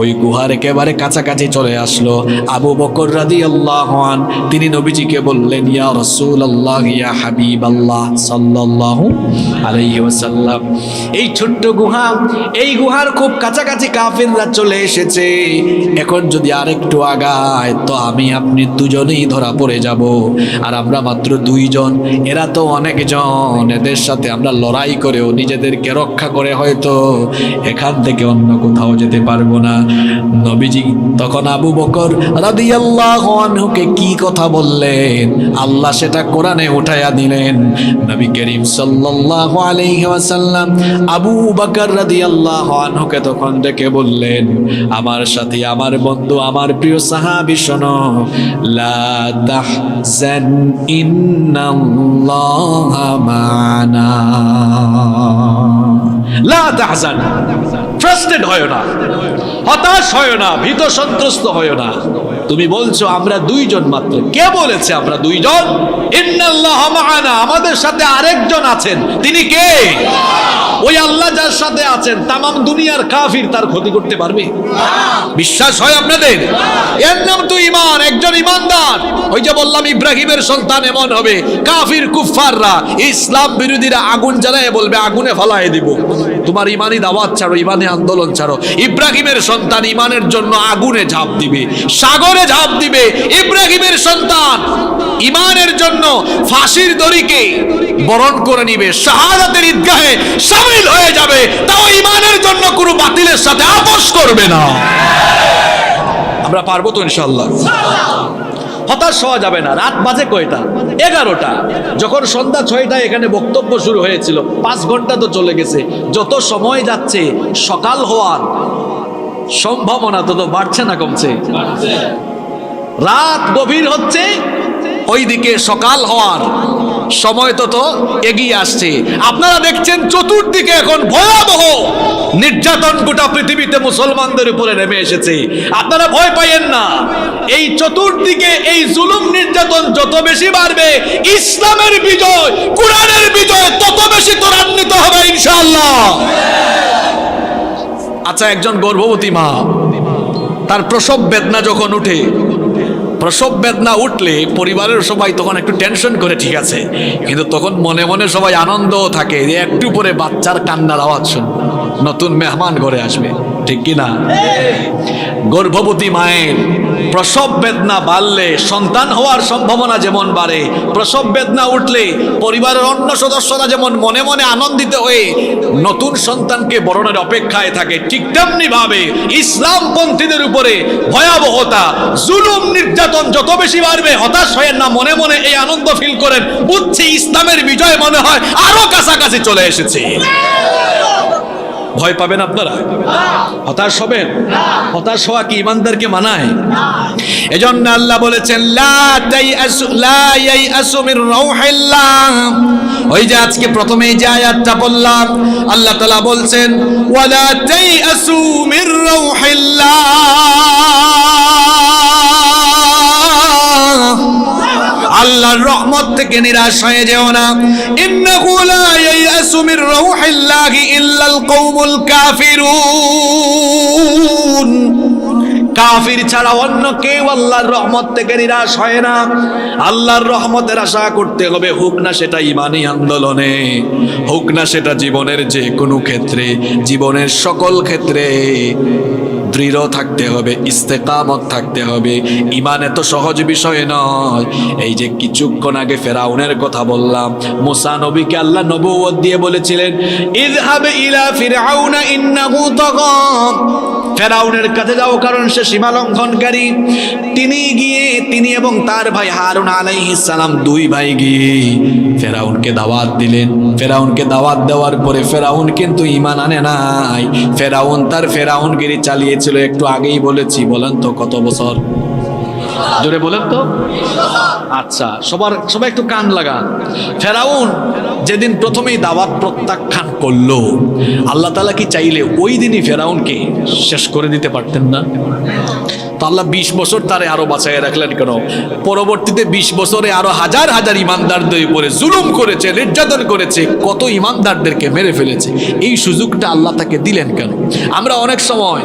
ওই গুহার একেবারে কাছাকাছি চলে আসলো, আবু বকর রাদিয়াল্লাহু আনহু তিনি নবীজিকে বললেন, ইয়া রাসূলুল্লাহ, ইয়া হাবিবাল্লাহ সাল্লাল্লাহু আলাইহি ওয়াসাল্লাম, এই ছোট্ট গুহা, এই গুহার খুব কাছাকাছি কাফেররা চলে এসেছে। এখন যদি আরেকটু আগায় তো আমি আপনি দুজনেই ধরা পড়ে যাব। আর আমরা মাত্র দুইজন, এরা তো অনেকজন। এদের সাথে আমরা লড়াই করেও নিজেদেরকে রক্ষা করে হয়তো এখান থেকে অন্য কোথাও যেতে পারবো না। নবীজি তখন আবু বকর রাদিয়াল্লাহু আনহুকে কি কথা বললেন, আল্লাহ সেটা কোরআনে উঠায়া দিলেন। নবী করিম সাল্লাল্লাহু আলাইহি ওয়াসাল্লাম আবু বকর রাদিয়াল্লাহু আনহুকে তখন ডেকে বললেন, আমার সাথে, আমার বন্ধু, আমার প্রিয় সাহাবী, শোনো, লা তাহজান ইন্নাল্লাহা মা'না। লা তাহজান, ফ্রাস্ট্রেট হয় না, হতাশ হয় না, ভীত সন্ত্রস্ত হয় না। তুমি বলছো আমরা দুইজন মাত্র, কে বলেছে আমরা দুইজন? ইন্নাল্লাহা মা'না, আমাদের সাথে আরেকজন আছেন। তিনি কে? ওই আল্লাহ যার সাথে আছেন তামাম দুনিয়ার কাফির তার ক্ষতি করতে পারবে? বিশ্বাস হয় আপনাদের? এর নাম তো ঈমান। একজন ঈমানদার, ওই যে বললাম ইব্রাহিমের সন্তান এমন হবে, কাফির কুফফাররা ইসলাম বিরোধীরা আগুন জ্বালায় বলবে আগুনে ফলায় দিব। তোমার ঈমানি দাওয়াত ছাড়ো, ঈমানি আন্দোলন ছাড়ো। ইব্রাহিমের সন্তান ঈমানের জন্য আগুনে ঝাঁপ দিবে, সাগরে সমুদ্রে ঝাঁপ দিবে। ইব্রাহিমের সন্তান ঈমানের জন্য ফাঁসির দড়িকে বরণ করে নিবে, শাহাদাতের ঈদগাহে শামিল হয়ে যাবে, তাও ঈমানের জন্য কোনো বাতিলের সাথে আপোষ করবে না। আমরা পারবো তো ইনশাআল্লাহ? হতাশ হওয়া যাবে না। রাত বাজে কয়টা? 11টা। যখন সন্ধ্যা 6টায় এখানে বক্তব্য শুরু হয়েছিল, 5 ঘন্টা তো চলে গেছে। যত সময় যাচ্ছে সকাল হওয়ার সম্ভাবনা তত বাড়ছে না কমছে? রাত গভীর হচ্ছে, ওইদিকে সকাল হওয়ার সময় তত এগিয়ে আসছে। আপনারা দেখছেন চতুর্দিকে এখন ভয়াবহ নির্যাতন গোটা পৃথিবীতে মুসলমানদের উপরে নেমে এসেছে। আপনারা ভয় পাইয়েন না। এই চতুর্দিকে এই জুলুম নির্যাতন যত বেশি বাড়বে, ইসলামের বিজয়, কোরআনের বিজয় তত বেশি ত্বরান্বিত হবে ইনশাআল্লাহ। আচ্ছা, একজন গর্ভবতী মা, তার প্রসব বেদনা যখন উঠে, প্রসব বেদনা উঠলে পরিবারের সবাই তখন একটু টেনশন করে, ঠিক আছে, কিন্তু তখন মনে মনে সবাই আনন্দও থাকে যে একটু পরে বাচ্চার কান্নার আওয়াজ শুনবে, নতুন মেহমান ঘরে আসবে, ঠিক কি না? গর্ভবতী মায়ের প্রসব বেদনা বাড়লে সন্তান হওয়ার সম্ভাবনা যেমন বাড়ে, প্রসব বেদনা উঠলে পরিবারের অন্য সদস্যরা যেমন মনে মনে আনন্দিত হয়ে নতুন সন্তানকে বরণের অপেক্ষায় থাকে, ঠিক তেমনি ভাবে ইসলামপন্থীদের উপরে ভয়াবহতা, জুলুম নির্যাতন যত বেশি বাড়বে, হতাশ হয়ে না, মনে মনে এই আনন্দ ফিল করেন, বুঝছি ইসলামের বিজয় মনে হয় আরো কাছাকাছি চলে এসেছে। ভয় পাবেন আপনারা? হতাশ হবেন? হতাশ হওয়া কি ইমানদারকে মানায়? এজন্য আল্লাহ বলেছেন লা ইয়াইআসু মির রাউহিল্লাহ। ওই যে আজকে প্রথমেই যে আয়াতটা বললাম, আল্লাহ তাআলা বলছেন ওয়ালা তাইআসু মির রাউহিল্লাহ, আল্লাহর রহমত থেকে নিরাশ হয়ে যেও না। ইন্নাহু লা ইয়াইআসু মির রাউহিল্লাহি ইল্লাল কওমুল কাফিরুন। কাফির ছাড়া অন্য কেউ আল্লাহর রহমত থেকে নিরাশ হয় না। আল্লাহর রহমতের আশা করতে হবে, হোক না সেটা ঈমানি আন্দোলনে, হোক না সেটা জীবনের যে কোনো ক্ষেত্রে, জীবনের সকল ক্ষেত্রে দৃঢ় থাকতে হবে, ইস্তেকামত থাকতে হবে। ঈমান এত সহজ বিষয় নয়। এই যে কিছুক্ষণ আগে ফেরাউনের কথা বললাম, মুসা নবীকে আল্লাহ নবুয়ত দিয়ে বলেছিলেন ইযহাব ইলা ফিরআউনা ইন্নাহু তাগা, ফেরাউনের কাছে যাও কারণ সে সীমা লঙ্ঘনকারী। তিনি এবং তার ভাই হারুন আলাইহিস সালাম, 2 ভাই গিয়ে ফেরাউনকে দাওয়াত দিলেন। ফেরাউনকে দাওয়াত দেওয়ার পরে ফেরাউন কিন্তু ঈমান আনে নাই। ফেরাউন তার ফেরাউনগিরি চালিয়েছিল, একটু আগেই বলেছি। বলেন তো কত বছর? জোরে বলেন তো। আচ্ছা, সবাই একটু কান লাগান। ফেরাউন যেদিন প্রথমেই দাওয়াত প্রত্যাখ্যান করলো, আল্লাহ তাআলা কি চাইলে ওই দিনই ফেরাউনকে শেষ করে দিতে পারতেন না? তো আল্লাহ 20 বছর তারে আরো বাঁচাইয়া রাখলেন কেন? পরবর্তীতে 20 বছরে আরো হাজার হাজার ইমানদারদের উপরে জুলুম করেছে, নির্যাতন করেছে, কত ইমানদারদেরকে মেরে ফেলেছে। এই সুযোগটা আল্লাহ তাকে দিলেন কেন? আমরা অনেক সময়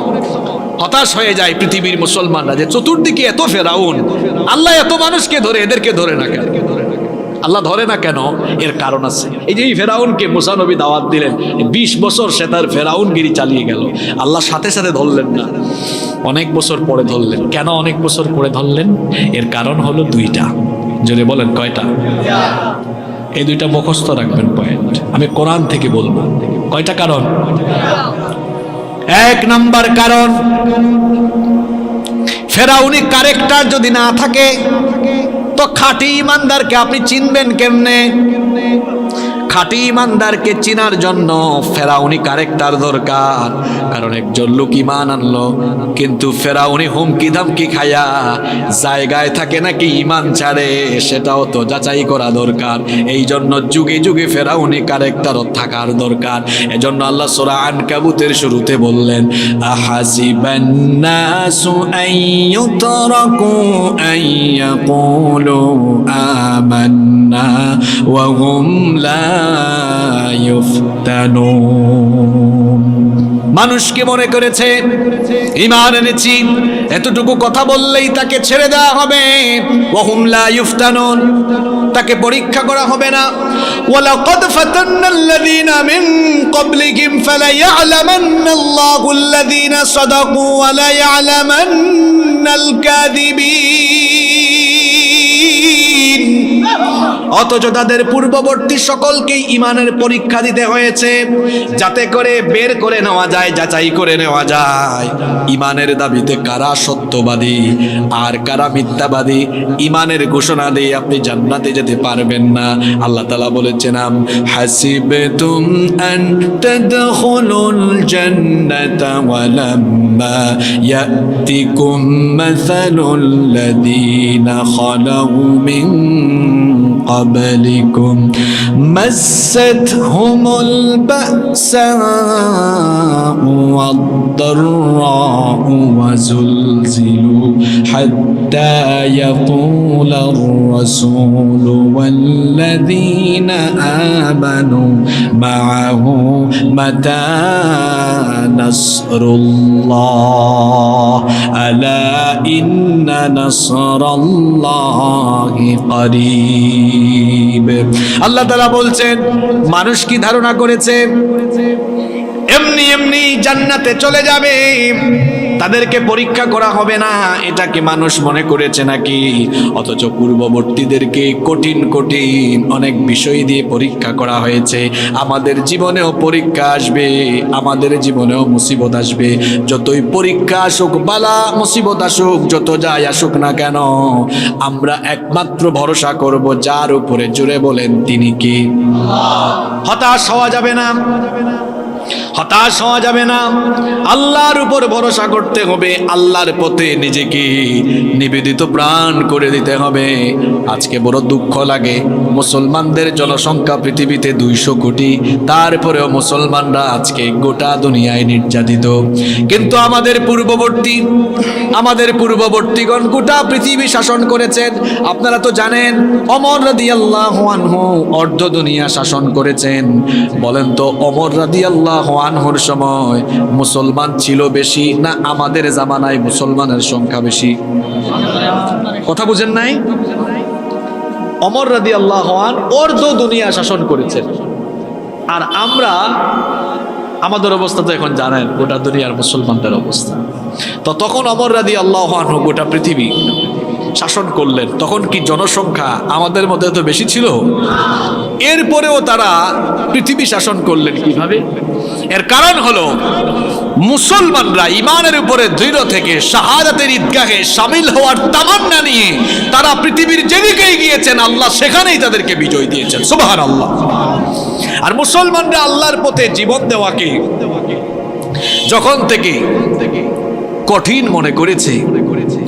হতাশ হয়ে যায় পৃথিবীর মুসলমানরা, যে চতুর্দিকে এত ফেরাউন, আল্লাহ এত মানুষকে ধরে, এদেরকে ধরে না কেন? আল্লাহ ধরে না কেন? এর কারণ আছে। এই যে এই ফেরাউনকে মুসা নবী দাওয়াত দিলেন, 20 বছর সে তার ফেরাউনগিরি চালিয়ে গেল। আল্লাহ সাথে সাথে ধরলেন না, অনেক বছর পরে ধরলেন। কেন অনেক বছর পরে ধরলেন? এর কারণ হলো 2টা। জোরে বলেন কয়টা? এই 2টা মুখস্থ রাখবেন পয়েন্ট। আমি কোরআন থেকে বলবো। কয়টা কারণ? 1 নাম্বার কারণ, ফেরাউনি ক্যারেক্টার যদি না থাকে তো খাঁটি ইমানদারকে আপনি চিনবেন কেমনে? খাঁটি ইমানদারকে চিনার জন্য ফেরাউনি ক্যারেক্টার দরকার। কারণ একজন লোক ঈমান আনলো, কিন্তু ফেরাউনি হুমকি ধামকি খায়া জায়গায় থাকে নাকি ঈমান ছাড়ে, সেটাও তো যাচাই করা দরকার। এই জন্য যুগে যুগে ফেরাউনি ক্যারেক্টারও থাকার দরকার। এজন্য আল্লাহ সূরা আনকাবুতের শুরুতে বললেন আহাসিবান নাসু আইয়ুতরাকু আইয়াকুলু আমান্না ওয়া হুম লা ইফতানুন। মানুষকে মনে করেছে ঈমান এনেছি, এতটুকু কথা বললেই তাকে ছেড়ে দেওয়া হবে। ওয়া হুম লা ইফতানুন, তাকে পরীক্ষা করা হবে না। ওয়ালাকাদ ফাতান্নাল্লাযীনা মিন ক্বাবলিহিম ফালায়া'লামান্নাল্লাহু আল্লাযীনা সাদাকু ওয়া লায়া'লামান্না মিনাল কাযিবিন। অথচ তাদের পূর্ববর্তী সকলকেই ঈমানের পরীক্ষা দিতে হয়েছে, যাতে করে বের করে নেওয়া যায়, যাচাই করে নেওয়া যায় ঈমানের দাবিতে কারা সত্যবাদী আর কারা মিথ্যাবাদী। ঈমানের ঘোষণা দিয়ে আপনি জান্নাতে যেতে পারবেন না। আল্লাহ তাআলা বলেছেন, হাসিবতুম আন তাদখুলুল জান্নাতা ওয়ালাম্মা ইয়াতিকুম মাসালুল লাযীনা খালাউ মিন قبلكم مستهم البأساء والضراء وزلزلوا حتى يقول الرسول والذين آمنوا معه متى نصر الله ألا إن نصر الله قريب। আল্লাহ তাআলা বলছেন, মানুষ কি ধারণা করেছে এমনি এমনি জান্নাতে চলে যাবে, তাদেরকে পরীক্ষা করা হবে না, এটা কি মানুষ মনে করেছে নাকি? অথচ পূর্ববর্তীদেরকে কঠিন কঠিন অনেক বিষয় দিয়ে পরীক্ষা করা হয়েছে। আমাদের জীবনেও পরীক্ষা আসবে, আমাদের জীবনেও মুসিবত আসবে। যতই পরীক্ষা আসুক, বালা মুসিবত আসুক, যত যাই আসুক না কেন, আমরা একমাত্র ভরসা করব যার উপরে। জুড়ে বলেন, তিনি কি? হতাশ হওয়া যাবে না, হতাশ হওয়া যাবে না, আল্লাহর উপর ভরসা করতে হবে, আল্লাহর পথে নিজেকে নিবেদিত প্রাণ করে দিতে হবে। আজকে বড় দুঃখ লাগে, মুসলমানদের জনসংখ্যা পৃথিবীতে 200 কোটি, তারপরেও মুসলমানরা আজকে গোটা দুনিয়ায় নির্যাতিত। কিন্তু আমাদের পূর্ববর্তীগণ গোটা পৃথিবী শাসন করেছেন। আপনারা তো জানেন, ওমর রাদিয়াল্লাহু আনহু অর্ধ দুনিয়া শাসন করেছেন। বলেন তো, ওমর রাদিয়াল্লাহু আনহুর সময় মুসলমান ছিল বেশি না আমাদের জামানায় মুসলমানের সংখ্যা বেশি? কথা বুঝেন নাই? ওমর রাদিয়াল্লাহু আনহু অর্ধ দুনিয়া শাসন করেছেন, আর আমাদের অবস্থা তো এখন জানেন, গোটা দুনিয়ার মুসলমানদের অবস্থা। তো তখন ওমর রাদিয়াল্লাহু আনহু গোটা পৃথিবী শাসন করলেন, তখন কি জনসংখ্যা আমাদের মধ্যে তো বেশি ছিল? এরপরেও তারা পৃথিবী শাসন করলেন কিভাবে? এর কারণ হলো মুসলমানরা ঈমানের উপরে দৃঢ় থেকে শাহাদাতের ঈদগাহে শামিল হওয়ার তামান্না নিয়ে তারা পৃথিবীর যেদিকেই গিয়েছেন, আল্লাহ সেখানেই তাদেরকে বিজয় দিয়েছেন। সুবহানাল্লাহ। আর মুসলমানরা আল্লাহর পথে জীবন দেওয়াকে যখন থেকে কঠিন মনে করেছে,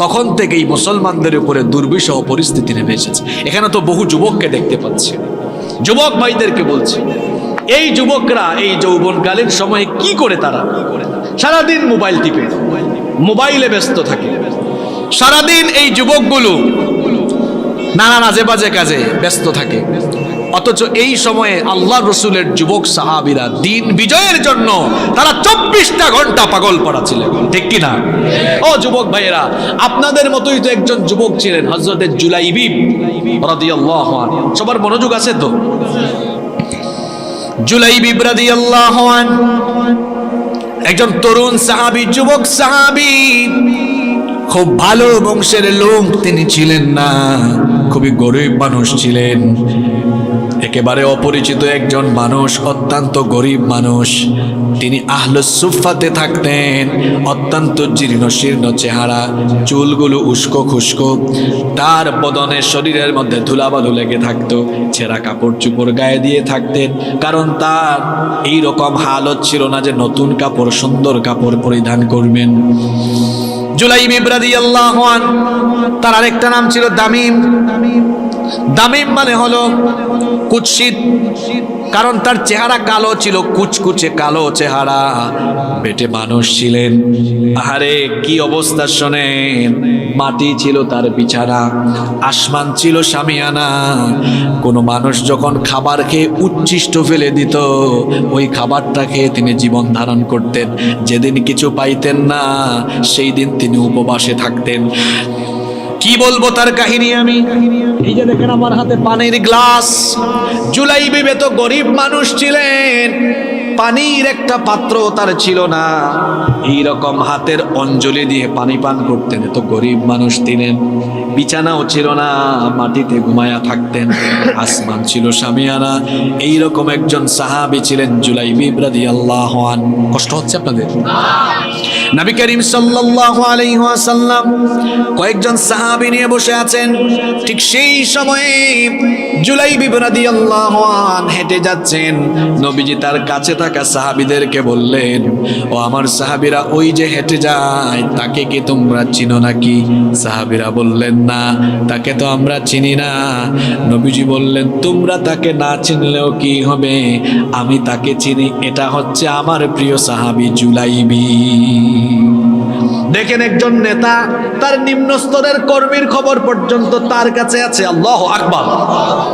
তখন থেকেই মুসলমানদের উপরে দুর্বিষহ পরিস্থিতি নেমে এসেছে। এখানে তো বহু যুবককে দেখতে পাচ্ছি, যুবক ভাইদেরকে বলছি, এই যুবকরা এই যৌবনকালীন সময়ে কি করে? তারা সারাদিন মোবাইল টিপে, মোবাইলে ব্যস্ত থাকে। সারাদিন এই যুবকগুলো নানা আজে বাজে কাজে ব্যস্ত থাকে। অথচ এই সময়ে আল্লাহ রসুলের যুবক সাহাবীরা দিন বিজয়ের জন্য তারা 24টা ঘন্টা পাগল পড়া ছিলেন, ঠিক কিনা? ও যুবক ভাইয়েরা, আপনাদের মতোই তো একজন যুবক ছিলেন হযরত জুলাইবিব রাদিয়াল্লাহু আনহু। সবার মনোযোগ আছে তো? জুলাইবিব রাদিয়াল্লাহু আনহু একজন তরুণ সাহাবী, যুবক সাহাবী, খুব ভালো বংশের লোক তিনি ছিলেন না, খুবই গরিব মানুষ ছিলেন, একেবারে অপরিচিত একজন মানুষ, অত্যন্ত গরিব মানুষ। তিনি আহলুস সুফফাতে থাকতেন, অত্যন্ত জীর্ণ শীর্ণ চেহারা, চুলগুলো উস্কো খুস্কো, তার বদনে শরীরের মধ্যে ধুলাবালু লেগে থাকতো, ছেঁড়া কাপড় চুপড় গায়ে দিয়ে থাকতেন, কারণ তার এই রকম হালত ছিল না যে নতুন কাপড় সুন্দর কাপড় পরিধান করবেন। জুলাইবিব রাদিয়াল্লাহু আনহু, তার আরেকটা নাম ছিল দামিম। দামিম মানে হলো কুৎসিত, কারণ তার চেহারা কালো ছিল, কুচকুচে কালো চেহারা, পেটে মানুষ ছিলেন। আরে কি অবস্থা শোনেন, মাটি ছিল তার বিছানা, আসমান ছিল শামিয়ানা। কোনো মানুষ যখন খাবার খেয়ে উচ্ছিষ্ট ফেলে দিত, ওই খাবারটা খেয়ে তিনি জীবন ধারণ করতেন। যেদিন কিছু পাইতেন না, সেই দিন তিনি উপবাসে থাকতেন। কি বলবো তার কাহিনী আমি? এই যে দেখেন আমার হাতে পানির গ্লাস। জুলাইবিব তো গরিব মানুষ ছিলেন, পানির একটা পাত্র তার ছিল না, এইরকম হাতের অঞ্জলি দিয়ে পানি পান করতেন। এত গরিব মানুষ ছিলেন, বিছানাও ছিল না, মাটিতে ঘুমায়া থাকতেন, আসমান ছিল শামিয়ানা। এইরকম একজন সাহাবী ছিলেন জুলাইবিব রাদিয়াল্লাহু আনহু। কষ্ট হচ্ছে আপনাদের? নবী করিম সাল্লাল্লাহু আলাইহি ওয়াসাল্লাম কয়েকজন সাহাবী নিয়ে বসে আছেন। ঠিক সেই সময়ে জুলাইবিব রাদিয়াল্লাহু আনহু হেঁটে যাচ্ছেন। নবীজি তার কাছে থাকা সাহাবীদেরকে বললেন, ও আমার সাহাবীরা, ওই যে হেঁটে যায় তাকে কি তোমরা চিনো নাকি? সাহাবীরা বললেন, না, তাকে তো আমরা চিনি না। নবীজি বললেন, তোমরা তাকে না চিনলেও কি হবে, আমি তাকে চিনি, এটা হচ্ছে আমার প্রিয় সাহাবী জুলাইবি। দেখেন, একজন নেতা তার নিম্ন স্তরের কর্মীর খবর পর্যন্ত তার কাছে আছে। আল্লাহু আকবার!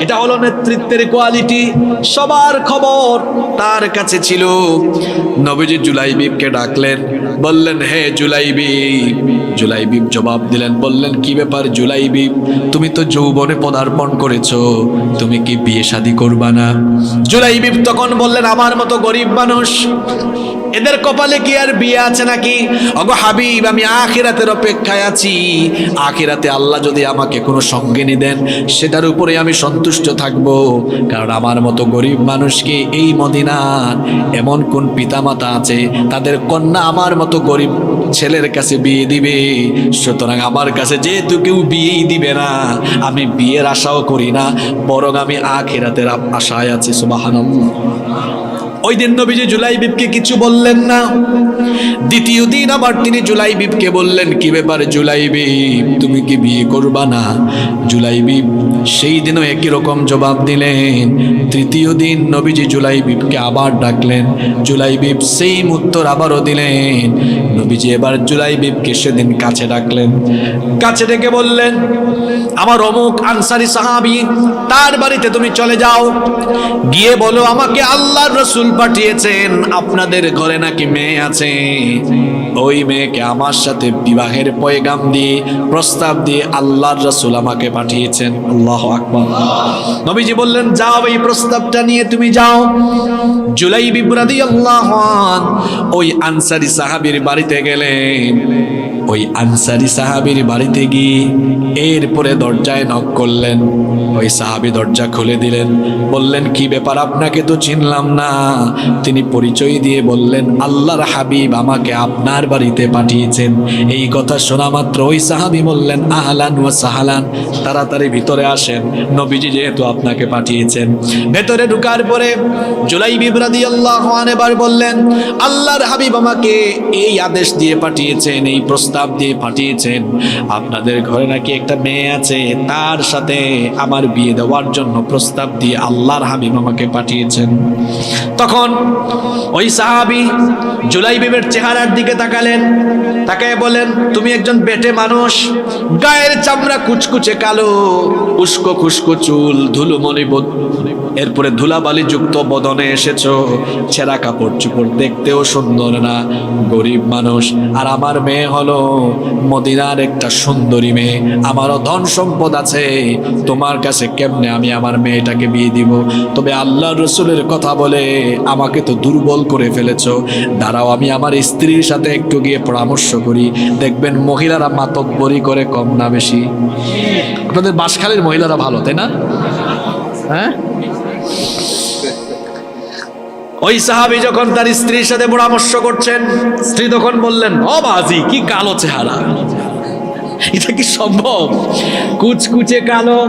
এটা হলো নেতৃত্বের কোয়ালিটি। সবার খবর তার কাছে ছিল। নবীজি জুলাইবিবকে ডাকলেন, বললেন, হে জুলাইবিব। জুলাইবিব জবাব দিলেন, বললেন, কি ব্যাপার জুলাইবিব, তুমি তো যৌবনে পদার্পণ করেছো, তুমি কি বিয়ে শাদী করবা না? জুলাইবিব তখন বললেন, আমার মতো গরিব মানুষ, এদের কপালে কি আর বিয়ে আছে নাকি? ওগো হাবিব, আমি আখিরাতের অপেক্ষায় আছি। আখিরাতে আল্লাহ যদি আমাকে কোনো সঙ্গিনী দেন, সেটার উপরে আমি সন্তুষ্ট থাকব। কারণ আমার মতো গরিব মানুষকে এই মদিনার এমন কোন পিতামাতা আছে তাদের কন্যা আমার মতো গরিব ছেলের কাছে বিয়ে দিবে? সুতরাং আমার কাছে যেহেতু কেউ বিয়েই দিবে না, আমি বিয়ের আশাও করি না, বরং আমি আখিরাতের আশায় আছি। সুবহানাল্লাহ। ওই দিন নবীজি জুলাইবিবকে কিছু বললেন না। দ্বিতীয় দিন আবার তিনি জুলাইবিবকে বললেন, কি ব্যাপার জুলাইবিব, তুমি কি বিয়ে করবা না? জুলাইবিব সেই দিনও একই রকম জবাব দিলেন। তৃতীয় দিন নবীজি জুলাইবিবকে আবার ডাকলেন। জুলাইবিব সেম উত্তর আবারও দিলেন। নবীজি এবার জুলাইবিবকে সেদিন কাছে ডাকলেন। কাছে ডেকে বললেন, আমার অমুক আনসারী সাহাবী, তার বাড়িতে তুমি চলে যাও, গিয়ে বলো আমাকে আল্লাহর রাসূল পাঠিয়েছেন, আপনাদের ঘরে নাকি মেয়ে আছে, ওই মেয়েকে আমার সাথে বিবাহের পয়গাম দিয়ে, প্রস্তাব দিয়ে আল্লাহর রাসূল আমাকে পাঠিয়েছেন। আল্লাহু আকবার। নবীজি বললেন, যাও, এই প্রস্তাবটা নিয়ে তুমি যাও। জুলাইবিব রাদিয়াল্লাহু আনহু ওই আনসারী সাহাবীর বাড়িতে গেলেন। ওই আনসারী সাহাবীর বাড়িতে গিয়ে এরপরে দরজায় নক করলেন। ওই সাহাবী দরজা খুলে দিলেন। বললেন, কি ব্যাপার, আপনাকে তো চিনলাম না। তিনি পরিচয় দিয়ে বললেন, আল্লাহর হাবিব আমাকে আপনার বাড়িতে পাঠিয়েছেন। এই কথা শোনা মাত্র ওই সাহাবী বললেন, আহলান ওয়া সাহলান, তাড়াতাড়ি ভিতরে আসেন, নবীজি যেহেতু আপনাকে পাঠিয়েছেন। ভেতরে ঢোকার পরে জুলাইবিব রাদিয়াল্লাহু আনহু এবার বললেন, আল্লাহর হাবিব আমাকে এই আদেশ দিয়ে পাঠিয়েছেন, এই প্রস্তাব দিয়ে পাঠিয়েছেন, আপনাদের ঘরে নাকি একটা মেয়ে আছে, তার সাথে আমার বিয়ে দেওয়ার জন্য প্রস্তাব দিয়ে আল্লাহর হাবিব আমাকে পাঠিয়েছেন। তখন ওই সাহাবী জুলাইবিবের চেহারার দিকে তাকালেন, তাকায় বলেন, তুমি একজন বেটে মানুষ, গায়ের চামড়া কুচকুচে কালো, উস্কো খুস্কো চুল, ধুলোমণি এরপরে ধুলাবালি যুক্ত বদনে এসেছো, ছেঁড়া কাপড় চোপড়, দেখতেও সুন্দর না, গরিব মানুষ। আর আমার মেয়ে হলো মদিনার একটা সুন্দরী মেয়ে, আমারও ধন সম্পদ আছে, তোমার কাছে কেমনে আমি আমার মেয়েটাকে বিয়ে দিব? তবে আল্লাহর রাসূলের কথা বলে আমাকে তো দুর্বল করে ফেলেছো, দাঁড়াও আমি আমার স্ত্রীর সাথে একটু গিয়ে পরামর্শ করি। দেখবেন মহিলারা মাতব্বরি করে কম না বেশি? আপনাদের বাঁশখালীর মহিলারা ভালো, তাই না? হ্যাঁ। ওই সাহাবী যখন তার স্ত্রীর সাথে পরামর্শ করছেন, স্ত্রী তখন বললেন, ও বাজি, কি কালো চেহারা, এটা কি সম্ভব? কুচকুচে কালো,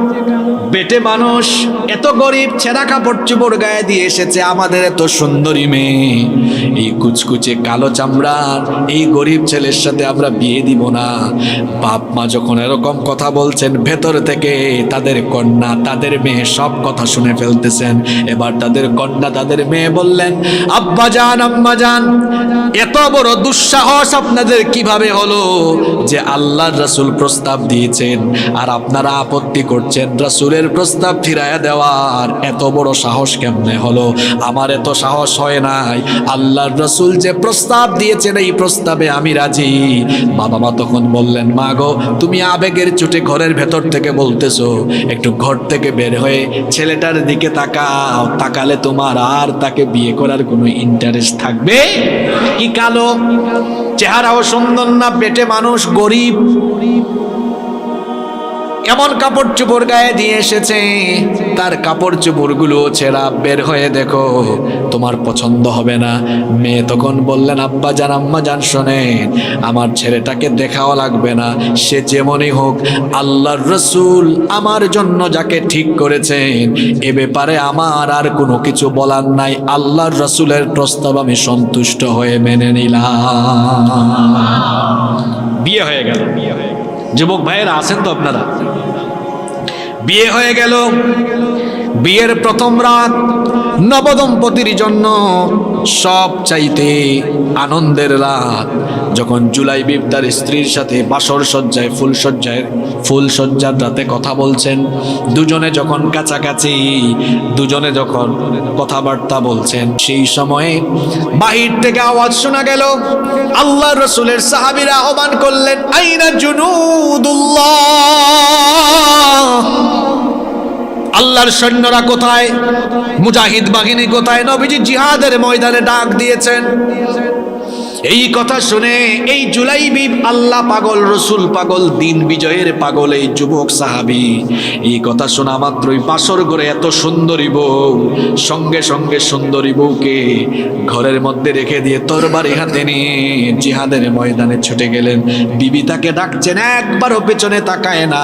বেটে মানুষ, এত গরিব, ছেঁড়া কাপড় চোপড় গায়ে দিয়ে এসেছে, আমাদের এত সুন্দরী মেয়ে, এই কুচকুচে কালো চামড়ার এই গরিব ছেলের সাথে আমরা বিয়ে দিব না। বাপ মা যখন এরকম কথা বলছেন, ভেতর থেকে তাদের কন্যা, তাদের মেয়ে সব কথা শুনে ফেলতেছেন। এবার তাদের কন্যা, তাদের মেয়ে বললেন, আব্বা জান, আম্মা জান, এত বড় দুঃসাহস আপনাদের কিভাবে হলো যে আল্লাহর রাসূল রাসূল প্রস্তাব দিয়েছেন আর আপনারা আপত্তি করছেন। রাসূলের প্রস্তাব ফিরায়া দেওয়ার এত বড় সাহস কেমনে হলো? আমার এত সাহস হয় নাই। আল্লাহর রাসূল যে প্রস্তাব দিয়েছেন এই প্রস্তাবে আমি রাজি। বাবা মা তখন বললেন, মা গো, তুমি আবেগের চোটে ঘরের ভেতর থেকে বলতেছো, একটু ঘর থেকে বের হয়ে ছেলেটার দিকে তাকাও, তাকালে তোমার আর তাকে বিয়ে করার কোনো ইন্টারেস্ট থাকবে? কি কালো, চেহারাও সুন্দর না, পেটে মানুষ, গরিব, কেমন কাপড় চোপড় গায়ে দিয়ে এসেছে, তার কাপড় চোপড়গুলো ছেঁড়া, বের হয়ে দেখো, তোমার পছন্দ হবে না। মেয়ে তখন বললেন, আব্বা জান, আম্মা জান, শোনেন, আমার ছেলেটাকে দেখাও লাগবে না, সে যেমনই হোক, আল্লাহর রাসূল আমার জন্য যাকে ঠিক করেছেন এ ব্যাপারে আমার আর কোনো কিছু বলার নাই। আল্লাহর রাসূলের প্রস্তাব আমি সন্তুষ্ট হয়ে মেনে নিলাম। বিয়ে হয়ে গেল। যুবক ভাইয়েরা আছেন তো আপনারা? বিয়ে হয়ে গেল। বিয়ের প্রথম রাত নবদম্পতির জন্য সব চাইতে আনন্দের রাত। যখন জুলাইবিব তার স্ত্রীর সাথে বাসর সজ্জায় ফুলসজ্জার রাতে কথা বলছেন, দুজনে যখন কাছাকাছি, দুজনে যখন কথাবার্তা বলছেন, সেই সময়ে বাহির থেকে আওয়াজ শোনা গেল। আল্লাহর রাসূলের সাহাবীরা আহ্বান করলেন, আইনা জুনুদুল্লাহ, আল্লাহর সৈন্যরা কোথায়, মুজাহিদ বাহিনী কোথায়? নবীজি জিহাদের ময়দানে ডাক দিয়েছেন। এই কথা শুনে এই জুলাইবিব, আল্লাহ পাগল, রসুল পাগল, দিন বিজয়ের পাগল এই যুবক সাহাবী, এই কথা শোনা মাত্রই বাসর ঘরে এত সুন্দরী বউ, সঙ্গে সঙ্গে সুন্দরী বউকে ঘরের মধ্যে রেখে দিয়ে তরবারি হাতে নিয়ে জিহাদের ময়দানে ছুটে গেলেন। বিবি তাকে ডাকছেন, একবারও পেছনে তাকায় না,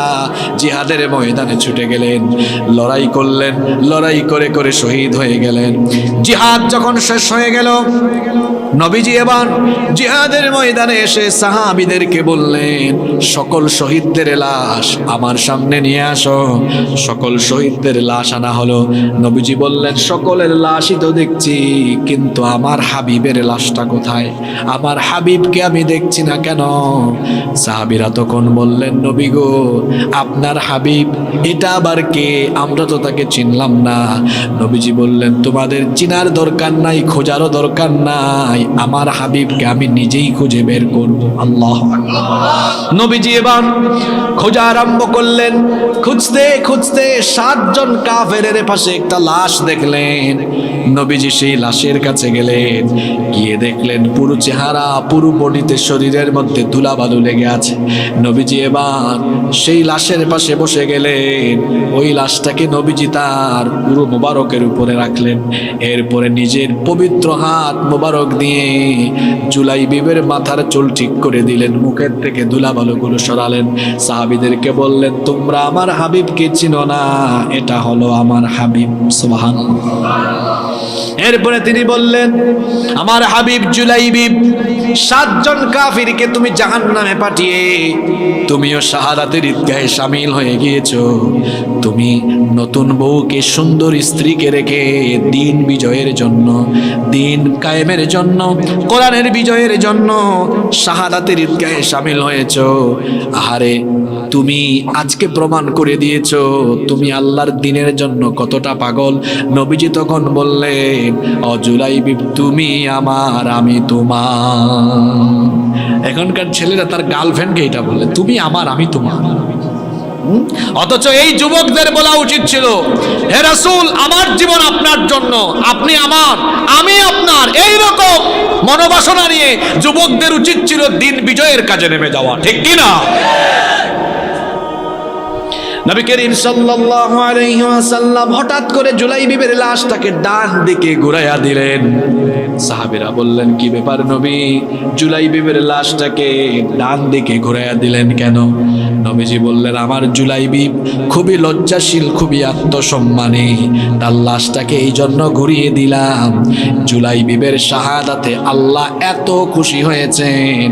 জিহাদের ময়দানে ছুটে গেলেন, লড়াই করলেন, লড়াই করে করে শহীদ হয়ে গেলেন। জিহাদ যখন শেষ হয়ে গেল, নবীজি এবার জিহাদের ময়দানে এসে সাহাবীদেরকে বললেন, সকল শহীদদের লাশ আমার সামনে নিয়ে আসো। সকল শহীদদের লাশ আনা হলো। নবীজি বললেন, সকলের লাশই তো দেখছি, কিন্তু আমার হাবিবের লাশটা কোথায়? আমার হাবিবকে আমি দেখছি না কেন? সাহাবীরা তখন বললেন, নবী গো, আপনার হাবিব এটা আবার কে? আমরা তো তাকে চিনলাম না। নবীজি বললেন, তোমাদের চিনার দরকার নাই, খোঁজারও দরকার নাই, আমার হাবিবকে আমি নিজেই খুঁজে বের করব। আল্লাহু আকবার। নবীজি এবার খোঁজা আরম্ভ করলেন। খুঁজতে খুঁজতে 7 জন কাফেরের পাশে একটা লাশ দেখলেন। নবীজি সেই লাশের কাছে গেলেন, গিয়ে দেখলেন পুরো চেহারা, পুরো বডিতে, শরীরের মধ্যে ধুলাবালু লেগে আছে। নবীজি এবার সেই লাশের পাশে বসে গেলেন। ওই লাশটাকে নবীজি তার পুরো মোবারকের উপরে রাখলেন। এরপরে নিজের পবিত্র হাত মোবারক দিয়ে জুলাইবিবের মাথার চুল ঠিক করে দিলেন, মুখের থেকে ধুলাবালুগুলো সরালেন। সাহাবীদেরকে বললেন, তোমরা আমার হাবিবকে চিনো না, এটা হলো আমার হাবিব। সুবহানাল্লাহ। এরপরে তিনি বললেন, আমার হাবিব জুলাইবিব 7 জন কাফিরকে তুমি জাহান্নামে পাঠিয়ে তুমিও শাহাদাতের ঈদগাহে শামিল হয়ে গিয়েছো। তুমি নতুন বউকে, সুন্দর স্ত্রীকে রেখে দিন বিজয়ের জন্য, দিন কায়েমের জন্য, কোরআনের বিজয়ের জন্য শাহাদাতের ঈদগাহে শামিল হয়েছো। আহারে, তুমি আজকে প্রমাণ করে দিয়েছো তুমি আল্লাহর দিনের জন্য কতটা পাগল। নবীজি তখন বললেন, ও জুলাইবিব, তুমি আমার, আমি তোমার। এখনকার ছেলেরা তার গার্লফ্রেন্ডকে এটা বলে, তুমি আমার, আমি তোমার। অথচ এই যুবকদের বলা উচিত ছিল, হে রাসূল, আমার জীবন আপনার জন্য, আপনি আমার, আমি আপনার। এই রকম মনোবাসনা নিয়ে যুবকদের উচিত ছিল দিন বিজয়ের কাজে নেমে যাওয়া, ঠিক কি না? নবী করিম সাল্লাল্লাহু আলাইহি ওয়াসাল্লাম হঠাৎ করে জুলাইবিবের লাশটাকে ডান দিকে ঘুরাইয়া দিলেন। সাহাবীরা বললেন, কি ব্যাপার নবী, জুলাইবিবের লাশটাকে ডান দিকে ঘুরাইয়া দিলেন কেন? নবীজি বললেন, আমার জুলাইবিব খুবই লজ্জাশীল, খুবই আত্মসম্মানী, তার লাশটাকে এই জন্য ঘুরিয়ে দিলাম। জুলাইবিবের শাহাদাতে আল্লাহ এত খুশি হয়েছেন,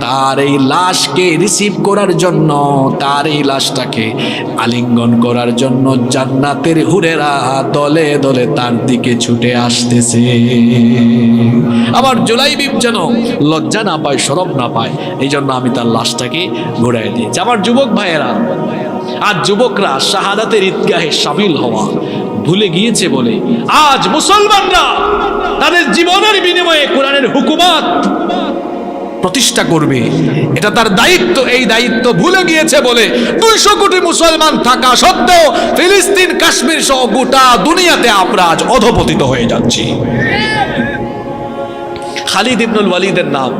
তার এই লাশকে রিসিভ করার জন্য, তার এই লাশটাকে আলিঙ্গন করার জন্য জান্নাতের হুরেরা দলে দলে তার দিকে ছুটে আসতেছে। আবার জুলাইবিব যেন লজ্জা না পায়, শরম না পায়, এই জন্য আমি তার লাশটাকে ঘুরাই দিয়েছি। আমার যুবক ভাইয়েরা, আজ যুবকরা শাহাদাতের ঈদগাহে শামিল হওয়া ভুলে গিয়েছে বলে আজ মুসলমানরা তাদের জীবনের বিনিময়ে কোরআনের হুকুমাত প্রতিষ্ঠা করবে, এটা তার দায়িত্ব। এই দায়িত্ব ভুলে গিয়েছে বলে 200 কোটি মুসলমান থাকা সত্ত্বেও ফিলিস্তিন, কাশ্মীর সহ গোটা দুনিয়াতে আমরা আজ অধপতিত হয়ে যাচ্ছি। খালিদ ইবনুল ওয়ালিদের নাম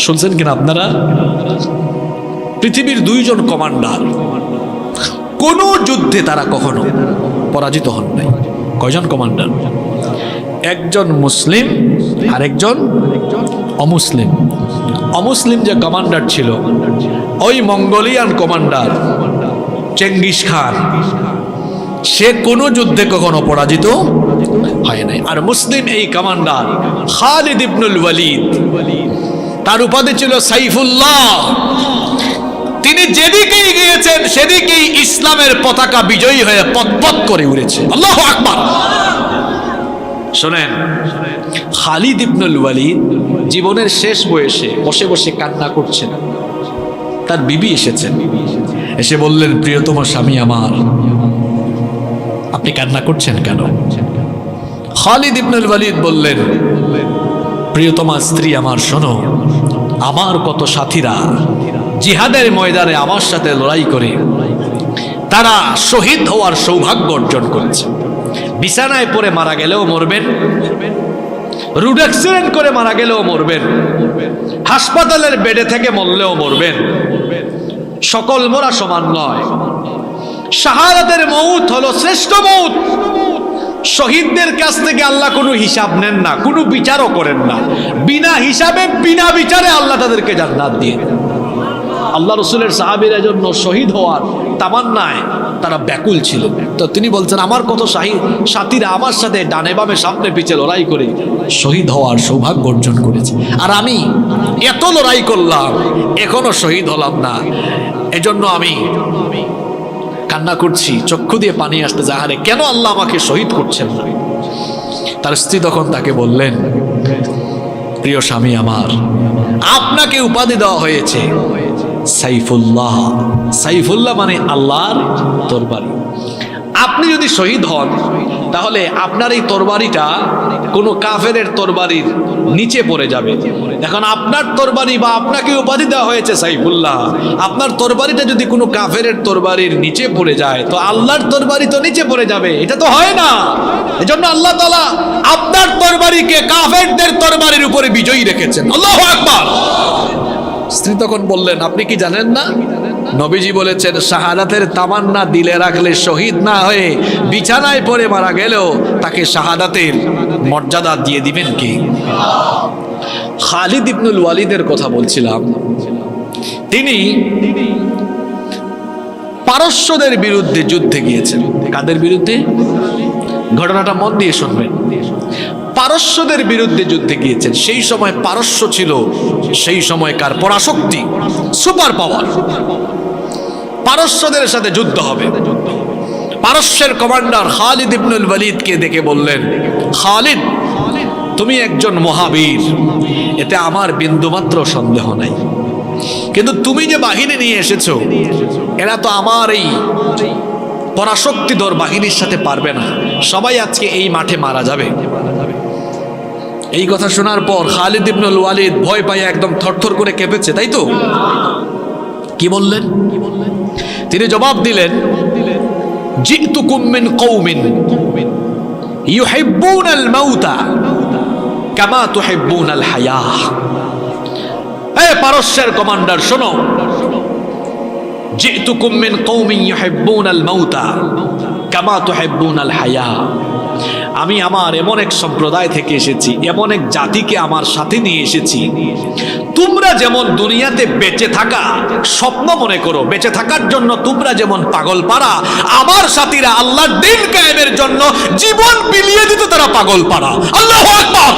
শুনছেন কিনা আপনারা? পৃথিবীর 2 জন কমান্ডার, কোন যুদ্ধে তারা কখনো পরাজিত হন নাই। কয়জন কমান্ডার? একজন মুসলিম আর একজন অমুসলিম। অমুসলিম যে কমান্ডার ছিল, ওই মঙ্গোলিয়ান কমান্ডার চেঙ্গিস খান, সে কোনো যুদ্ধে কখনো পরাজিত হয় নাই। আর মুসলিম এই কমান্ডার খালিদ ইবনুল ওয়ালিদ, তার উপাধি ছিল সাইফুল্লাহ। তিনি যেদিকেই গিয়েছেন সেদিকেই ইসলামের পতাকা বিজয়ী হয়ে পতপত করে উড়েছে। আল্লাহু আকবার। শোনেন, খালিদ ইবনুল ওয়ালিদ জীবনের শেষ বয়সে বসে বসে কান্না করছেন। তার বিবি এসেছেন, এসে বললেন, প্রিয়তম স্বামী আমার, আপনি কান্না করছেন কেন? খালিদ ইবনুল ওয়ালিদ বললেন, প্রিয়তমা স্ত্রী আমার, শোনো, আমার কত সাথীরা জিহাদের ময়দানে আমার সাথে লড়াই করে তারা শহীদ হওয়ার সৌভাগ্য অর্জন করেছে। বিছানায় পড়ে মারা গেলেও মরবেন, রোড অ্যাক্সিডেন্ট করে মারা গেলেও মরবেন, হাসপাতালের বেডে থেকে মরলেও মরবেন। সকল মরা সমান নয়। শাহাদাতের মউত হলো শ্রেষ্ঠ মউত। শহীদদের কাছ থেকে আল্লাহ কোনো হিসাব নেন না, কোনো বিচারও করেন না। বিনা হিসাবে, বিনা বিচারে আল্লাহ তাদেরকে জান্নাত দিয়ে দেন। আল্লাহ রসুলের সাহাবীরা জন্য শহীদ হওয়ার তামান্নায় তারা ব্যাকুল ছিলেন। তো তিনি বলছেন, আমার কত সাথীরা আমার সাথে ডানে বামে সামনে পিছে লড়াই করে শহীদ হওয়ার সৌভাগ্য অর্জন করেছে, আর আমি এত লড়াই করলাম, এখনো শহীদ হলাম না। এজন্য আমি কান্না করছি, চক্ষু দিয়ে পানি আসতে যাহারে, কেন আল্লাহ আমাকে শহীদ করছেন না? তার স্ত্রী তখন তাকে বললেন, প্রিয় স্বামী আমার, আপনাকে উপাধি দেওয়া হয়েছে সাইফুল্লাহ। সাইফুল্লাহ মানে আল্লাহর তরবারি। আপনি যদি শহীদ হন তাহলে আপনার এই তরবারিটা কোনো কাফেরের তরবারির নিচে পড়ে যাবে। এখন আপনার তরবারি বা আপনাকে উপাধি দেওয়া হয়েছে সাইফুল্লাহ, আপনার তরবারিটা যদি কোনো কাফেরের তরবারির নিচে পড়ে যায় তো আল্লাহর তরবারি তো নিচে পড়ে যাবে, এটা তো হয় না। এজন্য আল্লাহ তাআলা আপনার তরবারিকে কাফেরদের তরবারির উপরে বিজয়ী রেখেছেন। আল্লাহু আকবার। স্ত্রী তখন বললেন, আপনি কি জানেন না, নবীজি বলেছেন, শাহাদাতের তামান্না দিলে রাখলে শহীদ না হয়ে বিছানায় পড়ে মারা গেলেও তাকে শাহাদাতের মর্যাদা দিয়ে দিবেন কে? খালিদ ইবনুল ওয়ালিদের কথা বলছিলাম। তিনি পারস্যদের বিরুদ্ধে যুদ্ধে গিয়েছেন। কাদের বিরুদ্ধে? ঘটনাটা মন দিয়ে শুনবেন। পারস্যদের বিরুদ্ধে যুদ্ধে গিয়েছেন। সেই সময় পারস্য ছিল সেই সময়কার পরাশক্তি, সুপার পাওয়ার। পারস্যদের সাথে যুদ্ধ হবে। পারস্যের কমান্ডার খালিদ ইবনুল ওয়ালিদকে দেখে বললেন, খালিদ, তুমি একজন মহাবীর, এতে আমার বিন্দুমাত্র সন্দেহ নাই, কিন্তু তুমি যে বাহিনী নিয়ে এসেছো এরা তো আমার এই পরাশক্তিধর বাহিনীর সাথে পারবে না, সবাই আজকে এই মাঠে মারা যাবে। এই কথা শোনার পর খালিদ ইবনুল ওয়ালিদ ভয় পায় একদম থরথর করে কেঁপেছে, তাই তো? কি বললেন? তিনি জবাব দিলেন, জিতুকুম মিন কওমিন ইউহিব্বুনাল মাউতা কামা তুহিব্বুনাল হায়াহ। হে পারস্যের কমান্ডার, শোনো, জিতুকুম মিন কওমিন ইউহিব্বুনাল মাউতা কামা তুহিব্বুনাল হায়া। আমি আমার এমন এক সম্প্রদায় থেকে এসেছি, এমন এক জাতিকে আমার সাথে নিয়ে এসেছি, তোমরা যেমন দুনিয়াতে বেঁচে থাকা স্বপ্ন মনে করো, বেঁচে থাকার জন্য তোমরা যেমন পাগল পাড়া, আমার সাথীরা আল্লাহর দ্বীন কায়েমের জন্য জীবন বিলিয়ে দিতে তারা পাগল পাড়া। আল্লাহু আকবার।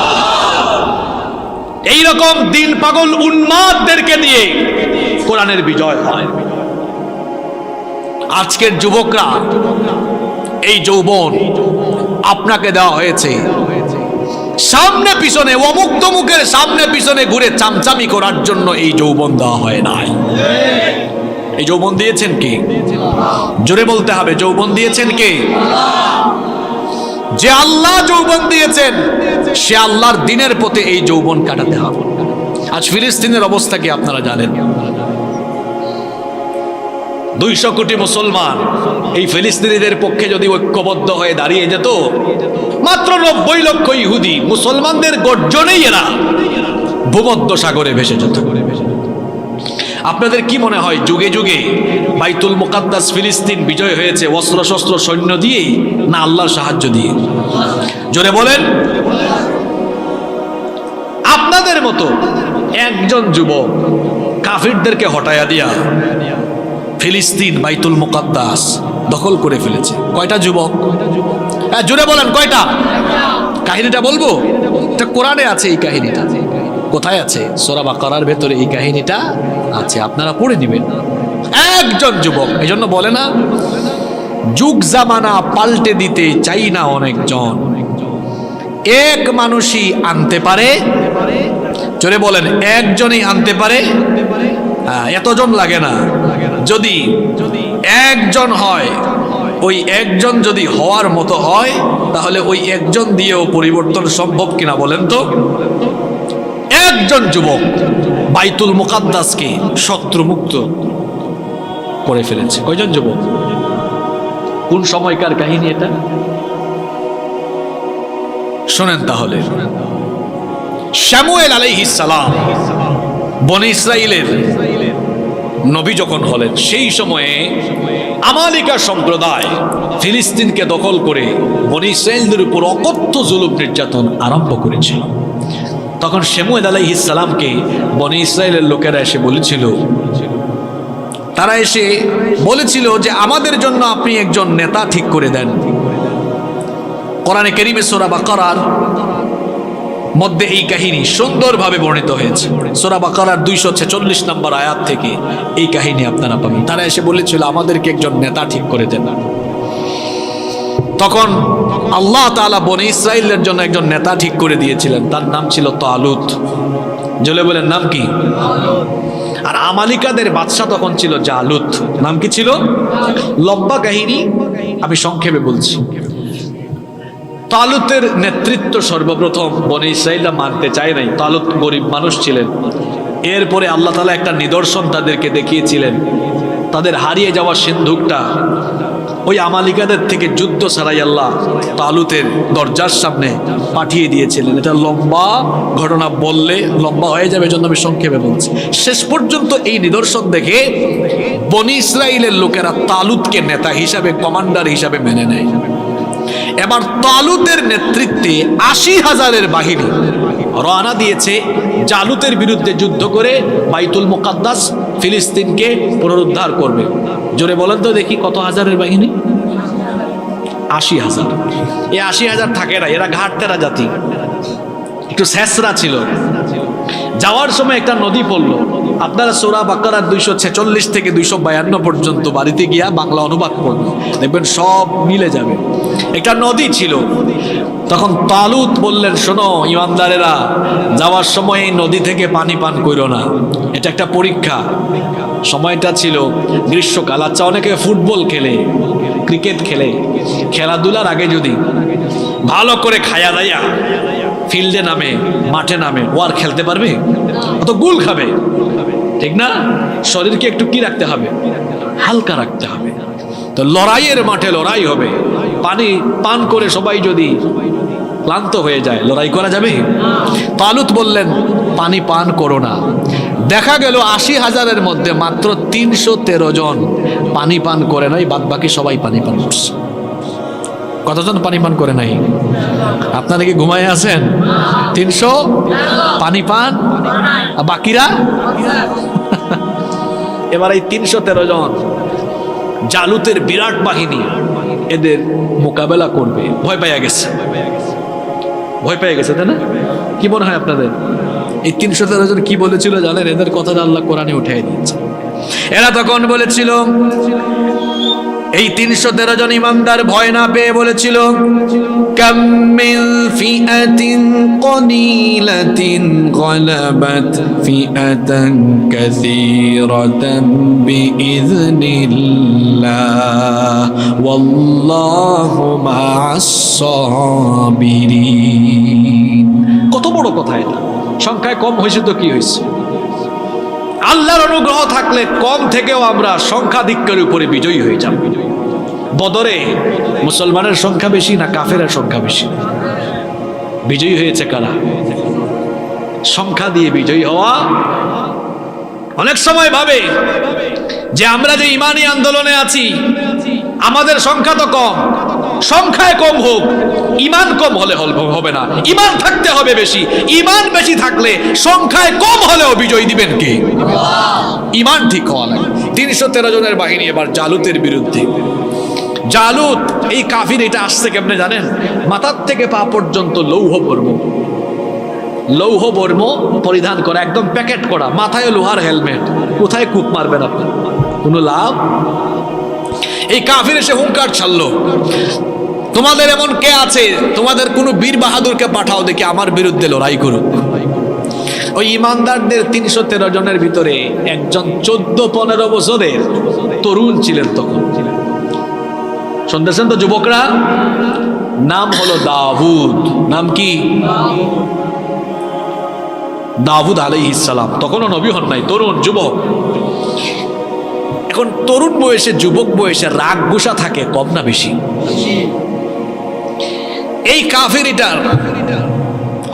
এইরকম দিন পাগল উন্মাদদেরকে দিয়ে কোরআনের বিজয় হয়। আজকের যুবকরা, এই যৌবন আপনাকে দেওয়া হয়েছে সামনে পিছনে, অমুক তমুকের সামনে পিছনে ঘুরে চামচামি করার জন্য এই যৌবন দেওয়া হয় নাই। এই যৌবন দিয়েছেন কে? জোরে বলতে হবে, যৌবন দিয়েছেন কে? যে আল্লাহ যৌবন দিয়েছেন, সে আল্লাহর দিনের পথে এই যৌবন কাটাতে হবে। আজ ফিলিস্তিনের অবস্থা কি আপনারা জানেন? 200 কোটি মুসলমান এই ফিলিস্তিনিদের পক্ষে যদি ঐক্যবদ্ধ হয়ে দাঁড়িয়ে যেত, মাত্র 90 লক্ষ ইহুদি মুসলমানদের গর্জনেই এরা ভূমধ্য সাগরে ভেসে যেত। আপনাদের কি মনে হয় যুগে যুগে বাইতুল মুকাদ্দাস ফিলিস্তিন বিজয় হয়েছে অস্ত্র শস্ত্র সৈন্য দিয়ে না আল্লাহর সাহায্য দিয়ে? জোরে বলেন। আপনাদের মতো একজন যুবক কাফিরদেরকে হটায়া দিয়া ফিলিস্তিন বাইতুল মুকাদ্দাস দখল করে ফেলেছে। কয়টা যুবক? জোরে বলেন, কয়টা? কাহিনীটা বলবো, এটা কোরআনে আছে। এই কাহিনীটা কোথায় আছে? সূরা বাকারার ভেতরে এই কাহিনীটা আছে, আপনারা পড়ে নেবেন। একজন যুবক, এই জন্য বলে না যুগ জামানা পাল্টে দিতে চাই না অনেকজন, এক মানুষই আনতে পারে। জোরে বলেন, একজনই আনতে পারে। এতজন লাগে না। যদি একজন হয়, ওই একজন যদি হওয়ার মতো হয়, তাহলে ওই একজন দিয়েও পরিবর্তন সম্ভব কিনা বলেন তো? একজন যুবক বাইতুল মুকাদ্দাসকে শত্রুমুক্ত করে ফেলেছে। কয়জন যুবক? কোন সময়কার কাহিনী এটা? শোনেন তাহলে। শামুয়েল আলাইহিস সালাম বনি ইসরাইলের নবী যখন হলেন, সেই সময়ে আমালিকা সম্প্রদায় ফিলিস্তিনকে দখল করে বনি ইসরাইলদের উপর অকথ্য জুলুম নির্যাতন আরম্ভ করেছিল। তখন শামুয়েল আলাইহিস সালামকে বনি ইসরাইলের লোকেরা এসে বলেছিল, তারা এসে বলেছিল যে আমাদের জন্য আপনি একজন নেতা ঠিক করে দেন। কোরআনে কারীমে সূরা বাকারার মধ্যে এই কাহিনী সুন্দরভাবে বর্ণিত হয়েছে। সূরা বাকারার 246 নম্বর আয়াত থেকে এই কাহিনী আপনারা পাবেন। তারা এসে বলেছিল আমাদেরকে একজন নেতা ঠিক করে দেন। তখন আল্লাহ তাআলা বনি ইসরাইলের জন্য একজন নেতা ঠিক করে দিয়েছিলেন, তার নাম ছিল তালুত। জলে বলেন, নাম কি? আর আমালিকাদের বাদশা তখন ছিল জালুত। নাম কি ছিল? লম্বা কাহিনী, আমি সংক্ষেপে বলছি। তালুতের নেতৃত্ব সর্বপ্রথম বনি ইসরাইলরা মানতে চায় নাই। তালুত গরিব মানুষ ছিলেন। এরপরে আল্লাহ তাআলা একটা নিদর্শন তাদেরকে দেখিয়েছিলেন। তাদের হারিয়ে যাওয়া সিন্ধুকটা ওই আমালিকাদের থেকে যুদ্ধ ছাড়াই আল্লাহ তালুতের দরজার সামনে পাঠিয়ে দিয়েছিলেন। এটা লম্বা ঘটনা, বললে লম্বা হয়ে যাবে, জন্য আমি সংক্ষেপে বলছি। শেষ পর্যন্ত এই নিদর্শন দেখে বনি ইসরাইলের লোকেরা তালুতকে নেতা হিসাবে, কমান্ডার হিসাবে মেনে নেয়। এবার তালুতের নেতৃত্বে 80,000-এর বাহিনী রওনা দিয়েছে জালুতের বিরুদ্ধে যুদ্ধ করে বাইতুল মুকাদ্দাস ফিলিস্তিনকে পুনরুদ্ধার করবে। জোরে বলেন তো দেখি, কত হাজারের বাহিনী? 80,000। এই 80,000 থাকে না, এরা ঘাটতেরা জাতি, একটু শেষরা ছিল। যাওয়ার সময় একটা নদী পড়লো। আপনারা সূরা বাকারার 246 থেকে 252 পর্যন্ত বাড়িতে গিয়া বাংলা অনুবাদ পড়বেন, দেখবেন সব মিলে যাবে। একটা নদী ছিল। তখন তালুত বললেন, শোনো ইমানদারেরা, যাওয়ার সময় এই নদী থেকে পানি পান করো না, এটা একটা পরীক্ষা। সময়টা ছিল গ্রীষ্মকাল। আচ্ছা, অনেকে ফুটবল খেলে, ক্রিকেট খেলে, খেলাধুলার আগে যদি ভালো করে খায়া দাইয়া ফিল্ডে নামে, মাঠে নামে, ও আর খেলতে পারবে? অত গুল খাবে, ঠিক না? শরীরকে একটু কি রাখতে হবে? হালকা রাখতে হবে। তো লড়াইয়ের মাঠে লড়াই হবে। পানি পান করে সবাই যদি ক্লান্ত হয়ে যায়, লড়াই করা যাবে? তালুত বললেন, পানি পান করো না। দেখা গেল 80,000-এর মধ্যে মাত্র 313 জন পানি পান করে নাই, বাদ বাকি সবাই পানি পান করছে। কতজন পানি পান করে নাই? আপনারা কি ঘুমায় আছেন? 300 পানি পান, বাকিরা? এবার এই 313 জন জালুতের বিরাট বাহিনী এদের মোকাবেলা করবে। ভয় পেয়ে গেছে, ভয় পেয়ে গেছে, তাই না? কি মনে হয় আপনাদের? এই 313 জন কি বলেছিল জানেন? এদের কথাটা আল্লাহ কোরআনে উঠিয়ে দিয়েছে। এরা তখন বলেছিল, এই 313 জন ইমানদার ভয় না পেয়ে বলেছিল, কাম মিন ফিআতিন কলিলাতিন গলাবাত ফিআতান কাসীরাতান বিইذনিল্লাহ ওয়াল্লাহু মা'আস সাবিরিন। কত বড় কথা এটা! সংখ্যায় কম হয়েছে তো কি হয়েছে? আল্লাহর অনুগ্রহ থাকলে কম থেকেও আমরা সংখ্যাধিক্যের উপরে বিজয়ী হয়ে যাব। বদরে মুসলমানের সংখ্যা বেশি না কাফেরের সংখ্যা বেশি? বিজয়ী হয়েছে কারা? সংখ্যা দিয়ে বিজয়ী হওয়া। অনেক সময় ভাবে যে আমরা যে ইমানি আন্দোলনে আছি, আমাদের সংখ্যা তো কম, সংখ্যায় কম হোক, ইমান কম হলে হবে না, ইমান থাকতে হবে বেশি। ইমান বেশি থাকলে সংখ্যায় কম হলেও বিজয় দিবেন কে? ইমান ঠিক হওয়া লাগে। 313 জনের বাহিনী এবার জালুতের বিরুদ্ধে। জালুত এই কাফির, এটা আসছে কেমনে জানেন? মাথার থেকে পা পর্যন্ত লৌহ বর্ম পরিধান করা, একদম প্যাকেট করা, মাথায় লোহার হেলমেট। কোথায় কূপ মারবেন আপনি? কোনো লাভ? এই কাফির এসে হুঙ্কার ছাড়লো, তোমাদের এমন কে আছে, তোমাদের কোনো বীর বাহাদুরকে পাঠাও দেখি আমার বিরুদ্ধে লড়াই করুক। ওই ইমানদারদের 313 জনের ভিতরে একজন 14-15 বছরের তরুণ ছিলেন তখন। শুনতেছেন তো যুবকরা? নাম হলো দাউদ। নাম কি? দাউদ আলাইহিস সালাম। তখনও নবী হন নাই, তরুণ যুবক। এখন তরুণ বয়সে, যুবক বয়সে রাগ গুসা থাকে কম না বেশি? এই কাফিরটার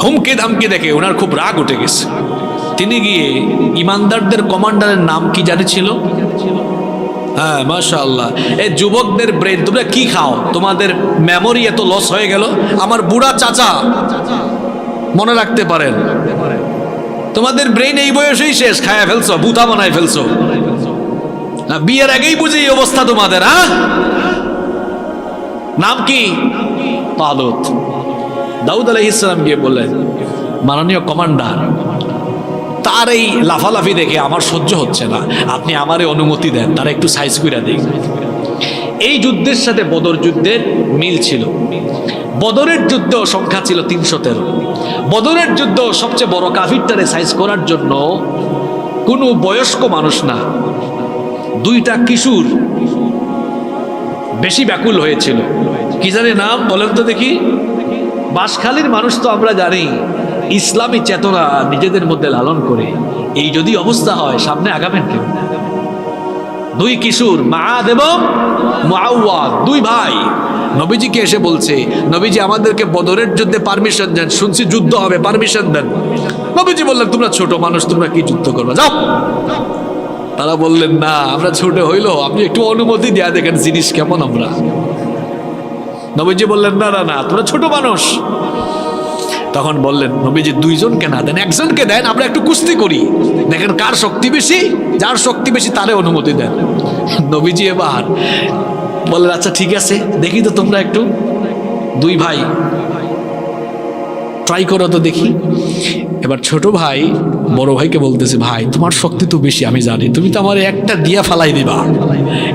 হুমকি ধামকি দেখে ওনার খুব রাগ উঠে গেছে। তিনি গিয়ে ইমানদারদের কমান্ডারের নাম কি জানেছিল? হ্যাঁ, মাশাআল্লাহ। এই যুবকদের ব্রেন, তোমরা কি খাও? তোমাদের মেমোরি এত লস হয়ে গেল? আমার বুড়া চাচা মনে রাখতে পারেন? তোমাদের ব্রেন এই বয়সেই শেষ, খায়া ফেলছো, বুতা বানায় ফেলছো। বিয়ের আগেই বুঝি এই অবস্থা তোমাদের। হ্যাঁ, নাম কি? তালুত। দাউদ আলাইহিস সালাম গিয়ে বললেন, মাননীয় কমান্ডার, তার এই লাফালাফি দেখে আমার সহ্য হচ্ছে না, আপনি আমারে অনুমতি দেন, তারা একটু সাইজ করে দিন। এই যুদ্ধের সাথে বদর যুদ্ধের মিল ছিল। বদরের যুদ্ধ সংখ্যা ছিল 313। বদরের যুদ্ধ সবচেয়ে বড় কাফিরটারে সাইজ করার জন্য কোনো বয়স্ক মানুষ না, 2টা কিশোর বেশি ব্যাকুল হয়েছিল। কি জানি নাম বলেন তো দেখি? বাঁশখালীর মানুষ তো আমরা জানি ইসলামী চেতনা নিজেদের মধ্যে লালন করে। এই যদি অবস্থা হয়, সামনে আগাবেন কেউ? 2 কিশোর, মাআদ এবং মুআওয়াদ, 2 ভাই নবীজিকে এসে বলছে, নবীজি আমাদেরকে বদরের যুদ্ধে পারমিশন দেন, শুনছি যুদ্ধ হবে, পারমিশন দেন। নবীজি বললেন, তোমরা ছোট মানুষ, তোমরা কি যুদ্ধ করবে, যাও। তারা বললেন, না, আমরা ছোট হইলো, আপনি একটু অনুমতি দেয়া দেখেন জিনিস কেমন আমরা। নবীজি বললেন, না না না, তোমরা ছোট মানুষ। তখন বললেন নবীজি, 2 জনকে না দেন, 1 জনকে দেন, আমরা একটু কুস্তি করি, দেখেন কার শক্তি বেশি, যার শক্তি বেশি তারে অনুমতি দেন। নবীজি এবার বললেন, আচ্ছা ঠিক আছে, দেখি তো তোমরা একটু 2 ভাই ট্রাই করো তো দেখি। এবার ছোট ভাই বড় ভাইকে বলতেছে, ভাই তোমার শক্তি তো বেশি আমি জানি, তুমি তো আমার একটা দিয়া ফালাই দিবা,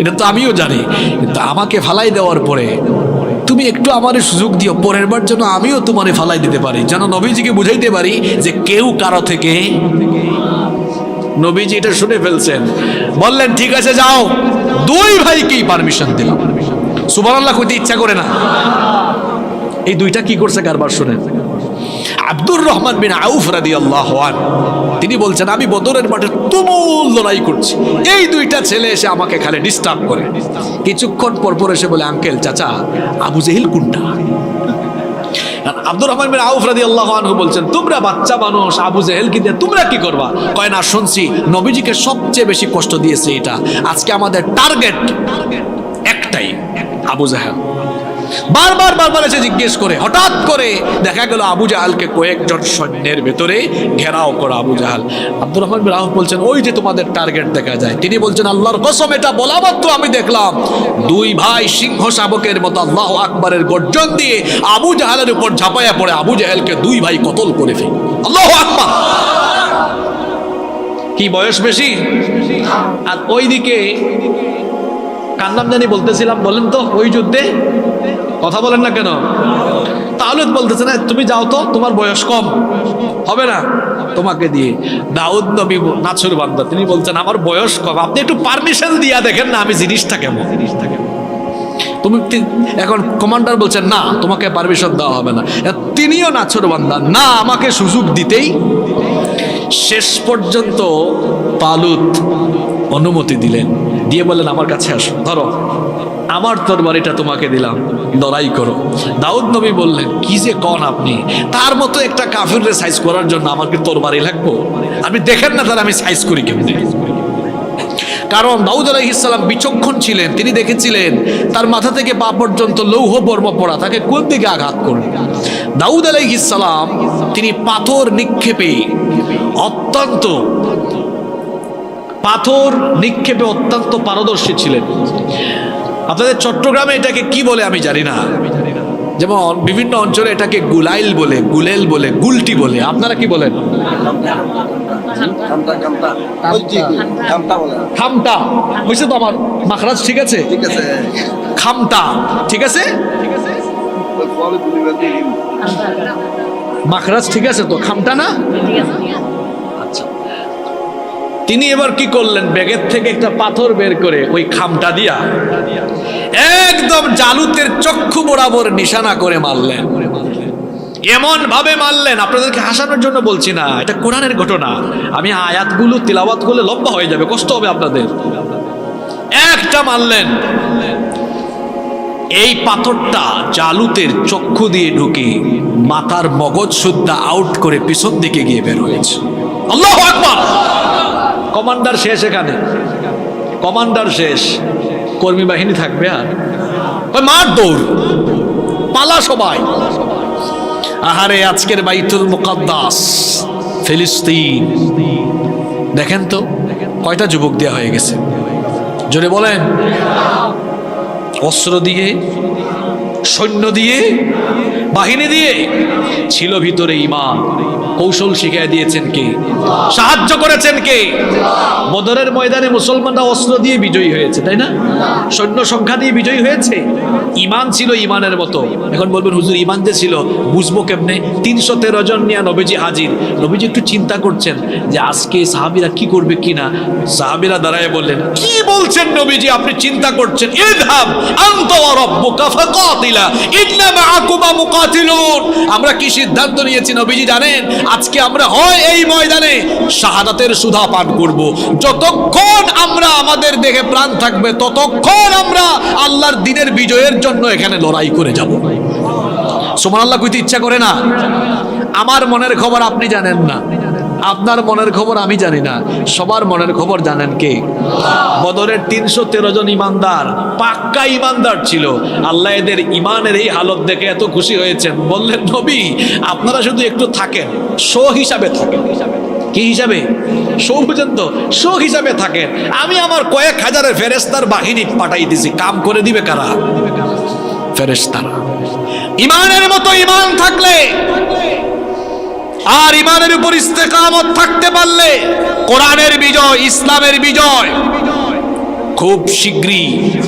এটা তো আমিও জানি, কিন্তু আমাকে ফালাই দেওয়ার পরে তুমি একটু আমারে সুযোগ দিও, পরের বার যেন আমিও তোমারে ফালাই দিতে পারি, যেন নবীজিকে বুঝাইতে পারি যে কেউ কারো থেকে। নবীজি এটা শুনে ফেলছেন, বললেন ঠিক আছে যাও। 2 ভাইকেই পারমিশন দিলাম। সুবহানাল্লাহ কইতে ইচ্ছা করে না? এই 2টা কি করছে কারবার শুনেন। আব্দুর রহমান বিন আউফ রাদিয়াল্লাহু আনহু তিনি বলছেন, আমি বদরের মাঠে তুমুল লড়াই করছি, এই 2টা ছেলে এসে আমাকে খালি ডিস্টার্ব করে। কিছুক্ষণ পর এসে বলে, আঙ্কেল, চাচা, আবু জেহেল কোনটা? আব্দুর রহমান বিন আউফ রাদিয়াল্লাহু আনহু বলছেন, তোমরা বাচ্চা মানুষ, আবু জেহেল কি দিয়ে তোমরা কি করবা? কয় না, শুনছি নবীজিকে সবচেয়ে বেশি কষ্ট দিয়েছে এটা, আজকে আমাদের টার্গেট একটাই, আবু জেহেল। বারবার এসে জিজ্ঞেস করে, হঠাৎ করে দেখা গেল আবু জাহালকে কয়েকজন সৈন্যের ভেতরে ঘেরাও করা আবু জাহাল। আব্দুর রহমান বিন আউফ বলছেন, ওই যে তোমাদের টার্গেট দেখা যায়। তিনি বলছেন, আল্লাহর কসম, এটা বলা মাত্র আমি দেখলাম 2 ভাই সিংহ শাবকের মতো আল্লাহু আকবারের গর্জন দিয়ে আবু জাহালের উপর ঝাঁপাইয়া পড়ে আবু জাহেলকে 2 ভাই কতল করে ফেলে। আল্লাহু আকবার! কি বয়স বেশি? আর ওইদিকে কার নাম জানি বলতেছিলাম, বলেন তো ওই যুদ্ধে, কথা বলেন না কেন? তালুত বলতেছে না তুমি যাও তো, তোমার বয়স কম, হবে না তোমাকে দিয়ে। দাউদ নবী নাছর বান্দা, তিনি বলছেন আমার বয়স কম, আপনি একটু পারমিশন দিয়া দেখেন না আমি জিনিসটা কেমন। তুমি এখন কমান্ডার বলছেন না তোমাকে পারমিশন দেওয়া হবে না, তিনিও নাছর বান্দা, না আমাকে সুযোগ দিতেই। শেষ পর্যন্ত তালুত অনুমতি দিলেন, দিয়ে বললেন আমার কাছে আসো, ধরো আমার তরবারিটা তোমাকে দিলাম, লড়াই করো। দাউদ নবী বললেন কি যে কন আপনি, তার মতো একটা কাফিররে সাইজ করার জন্য আমার কি তরবারি লাগবো? আপনি দেখেন না তার আমি সাইজ করি কেমনে। কারণ দাউদ আলাইহিস সালাম বিচক্ষণ ছিলেন, তিনি দেখেছিলেন তার মাথা থেকে পা পর্যন্ত লৌহ বর্ম পড়া, তাকে কোন দিকে আঘাত করবে। দাউদ আলাইহিস সালাম তিনি পাথর নিক্ষেপে অত্যন্ত পারদর্শী ছিলেন। আপনাদের চট্টগ্রামে এটাকে কি বলে আমি জানি না, যেমন বিভিন্ন অঞ্চলে এটাকে গুলাইল বলে, গুলেল বলে, গুলটি বলে, আপনারা কি বলেন? খামটা হয়েছে তো, আমার মাখরাজ ঠিক আছে? খামটা ঠিক আছে, মাখরাজ ঠিক আছে তো, খামটা না? আচ্ছা, তিনি এবার কি করলেন, ব্যাগের থেকে একটা পাথর বের করে ওই খামটা দিয়া একদম জালুতের চক্ষু বরাবর নিশানা করে মারলেন। এমন ভাবে মারলেন, আপনাদেরকে হাসানোর জন্য বলছি না, এটা কোরআনের ঘটনা। আমি আয়াতগুলো তিলাওয়াত করলে লম্বা হয়ে যাবে, কষ্ট হবে আপনাদের। একটা মারলেন, এই পাথরটা জালুতের চক্ষু দিয়ে ঢুকে মাথার মগজ সুদ্ধা আউট করে পিছন দিকে গিয়ে বের হয়েছে। আল্লাহু আকবার! কমান্ডার শেষ, এখানে কমান্ডার শেষ, কর্মী বাহিনী থাকবে আর মার দৌড় পালা সবাই। আহারে আজকের বাইতুল মুকাদ্দাস ফিলিস্তিন দেখেন তো কয়টা যুবক দেয়া হয়ে গেছে, জোরে বলেন। অস্ত্র দিয়ে, সৈন্য দিয়ে, বাহিনী দিয়ে, ছিল ভিতরে ঈমান। কৌশল শিখিয়ে দিয়েছেন কে? সাহায্য করেছেন কে? বদরের ময়দানে মুসলমানরা অস্ত্র দিয়ে বিজয়ী হয়েছে, তাই না? সৈন্য সংখ্যা দিয়ে বিজয়ী হয়েছে। ঈমান ছিল ঈমানের মতো। এখন বলবেন হুজুর ঈমান যে ছিল বুঝবো কেমনে? 313 জন নিয়ে নবীজি হাজির। নবীজি একটু চিন্তা করছেন যে আজকে সাহাবীরা কি করবে কিনা। সাহাবীরা দাঁড়ায় বললেন, কি বলছেন নবীজি, আপনি চিন্তা করছেন? ইযহাব আনতা ওয়া রাব্বুকা ফাকাতিলা ইন্না মাআকুমা মুকাতিলুন। আমরা কি সিদ্ধান্ত নিয়েছি নবীজি জানেন? আজকে আমরা হয় এই ময়দানে শাহাদাতের সুধা পান করব, যতক্ষণ আমরা আমাদের দেহে প্রাণ থাকবে ততক্ষণ আমরা আল্লাহর দ্বীনের বিজয়ের জন্য এখানে লড়াই করে যাব। সুবহানাল্লাহ কইতে ইচ্ছা করে না? আমার মনের খবর আপনি জানেন না, আপনার মনের খবর আমি জানি না, সবার মনের খবর জানেন কে? বদরের 313 জন ইমানদার, পাক্কা ইমানদার ছিল। আল্লাহ এদের ইমানের এই হালত দেখে এত খুশি হয়েছেন, বললেন নবী আপনারা শুধু একটু থাকেন, শো হিসাবে থাকেন। কি হিসাবে? শো বুঝেন তো? শো হিসাবে থাকেন। আমি আমার কয়েক হাজারের ফেরেশতার বাহিনী পাঠাই দিছি, কাম করে দিবে কারা? ফেরেশতারা। ইমানের মতো ইমান থাকলে আর ইমানের উপর ইস্তেকামত থাকতে পারলে কোরআনের বিজয়, ইসলামের বিজয় খুব শীঘ্রই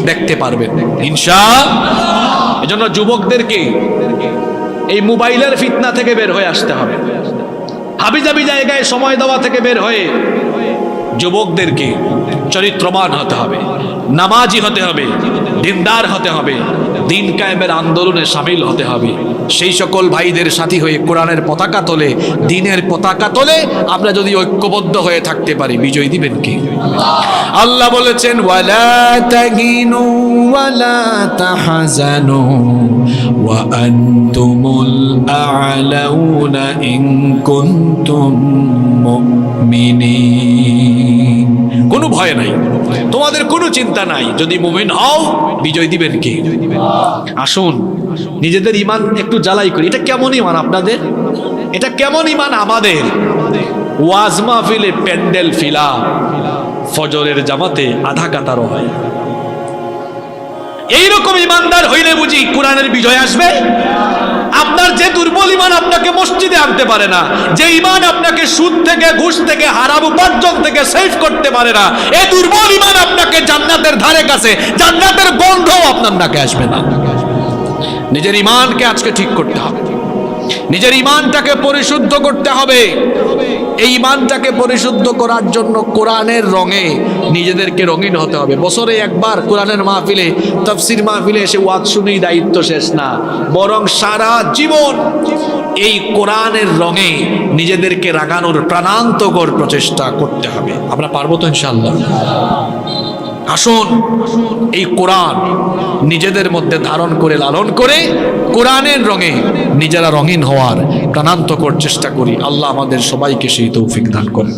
দেখতে পারবেন ইনশাআল্লাহ। এজন্য যুবকদেরকে এই মোবাইলের ফিতনা থেকে বের হয়ে আসতে হবে, হাবিজাবি জায়গায় সময় দেওয়া থেকে বের হয়ে যুবকদেরকে চরিত্রবান হতে হবে, নামাজি হতে হবে, দিনদার হতে হবে, দিন কায়েমের আন্দোলনে শামিল হতে হবে। সেই সকল ভাইদের সাথী হয়ে কোরআনের পতাকা তোলে, দ্বীনের পতাকা তোলে আমরা যদি ঐক্যবদ্ধ হয়ে থাকতে পারি, বিজয় দিবেন কে? আল্লাহ বলেছেন ওয়ালা তাহিনু ওয়ালা তাহজানু ওয়া আনতুমুল আ'লাউনা ইন কুনতুম মুমিনিন। কোনো ভয় নাই, তোমাদের কোনো চিন্তা নাই, যদি মুমিন হও বিজয় দিবেন কে? আসুন নিজেদের ঈমান একটু জ্বালাই করি। এটা কেমন ঈমান আপনাদের? এটা কেমন ঈমান আমাদের? ওয়াজ মাহফিলে প্যান্ডেল ফিলা, ফজরের জামাতে আধা কাতারও হয়, এইরকম ইমানদার হইলে বুঝি কোরআনের বিজয় আসবে? আপনার যে দুর্বল ইমান আপনাকে মসজিদে আনতে পারে না, যে ইমান আপনাকে সুদ থেকে, ঘুষ থেকে, হারাম উপার্জন থেকে সেভ করতে পারে না, এই দুর্বল ইমান আপনাকে জান্নাতের ধারে কাছে, জান্নাতের গন্ধও আপনার নাকে আসবে না। নিজের ইমানকে আজকে ঠিক করতে হবে, নিজের ইমানটাকে পরিশুদ্ধ করতে হবে। এই ইমানটাকে পরিশুদ্ধ করার জন্য কোরআনের রঙে নিজেদেরকে রঙিন হতে হবে। বছরে একবার কোরআনের মাহফিলে, তাফসীর মাহফিলে এসে ওয়াজ শুনেই দায়িত্ব শেষ না, বরং সারা জীবন এই কোরআনের রঙে নিজেদেরকে রাগানোর প্রাণান্তকর প্রচেষ্টা করতে হবে। আমরা পারবো তো ইনশাআল্লাহ? আসুন এই কোরআন নিজেদের মধ্যে ধারণ করে, লালন করে, কোরআনের রঙে নিজেরা রঙিন হওয়ার প্রাণান্তকর চেষ্টা করি। আল্লাহ আমাদের সবাইকে সেই তৌফিক দান করেন।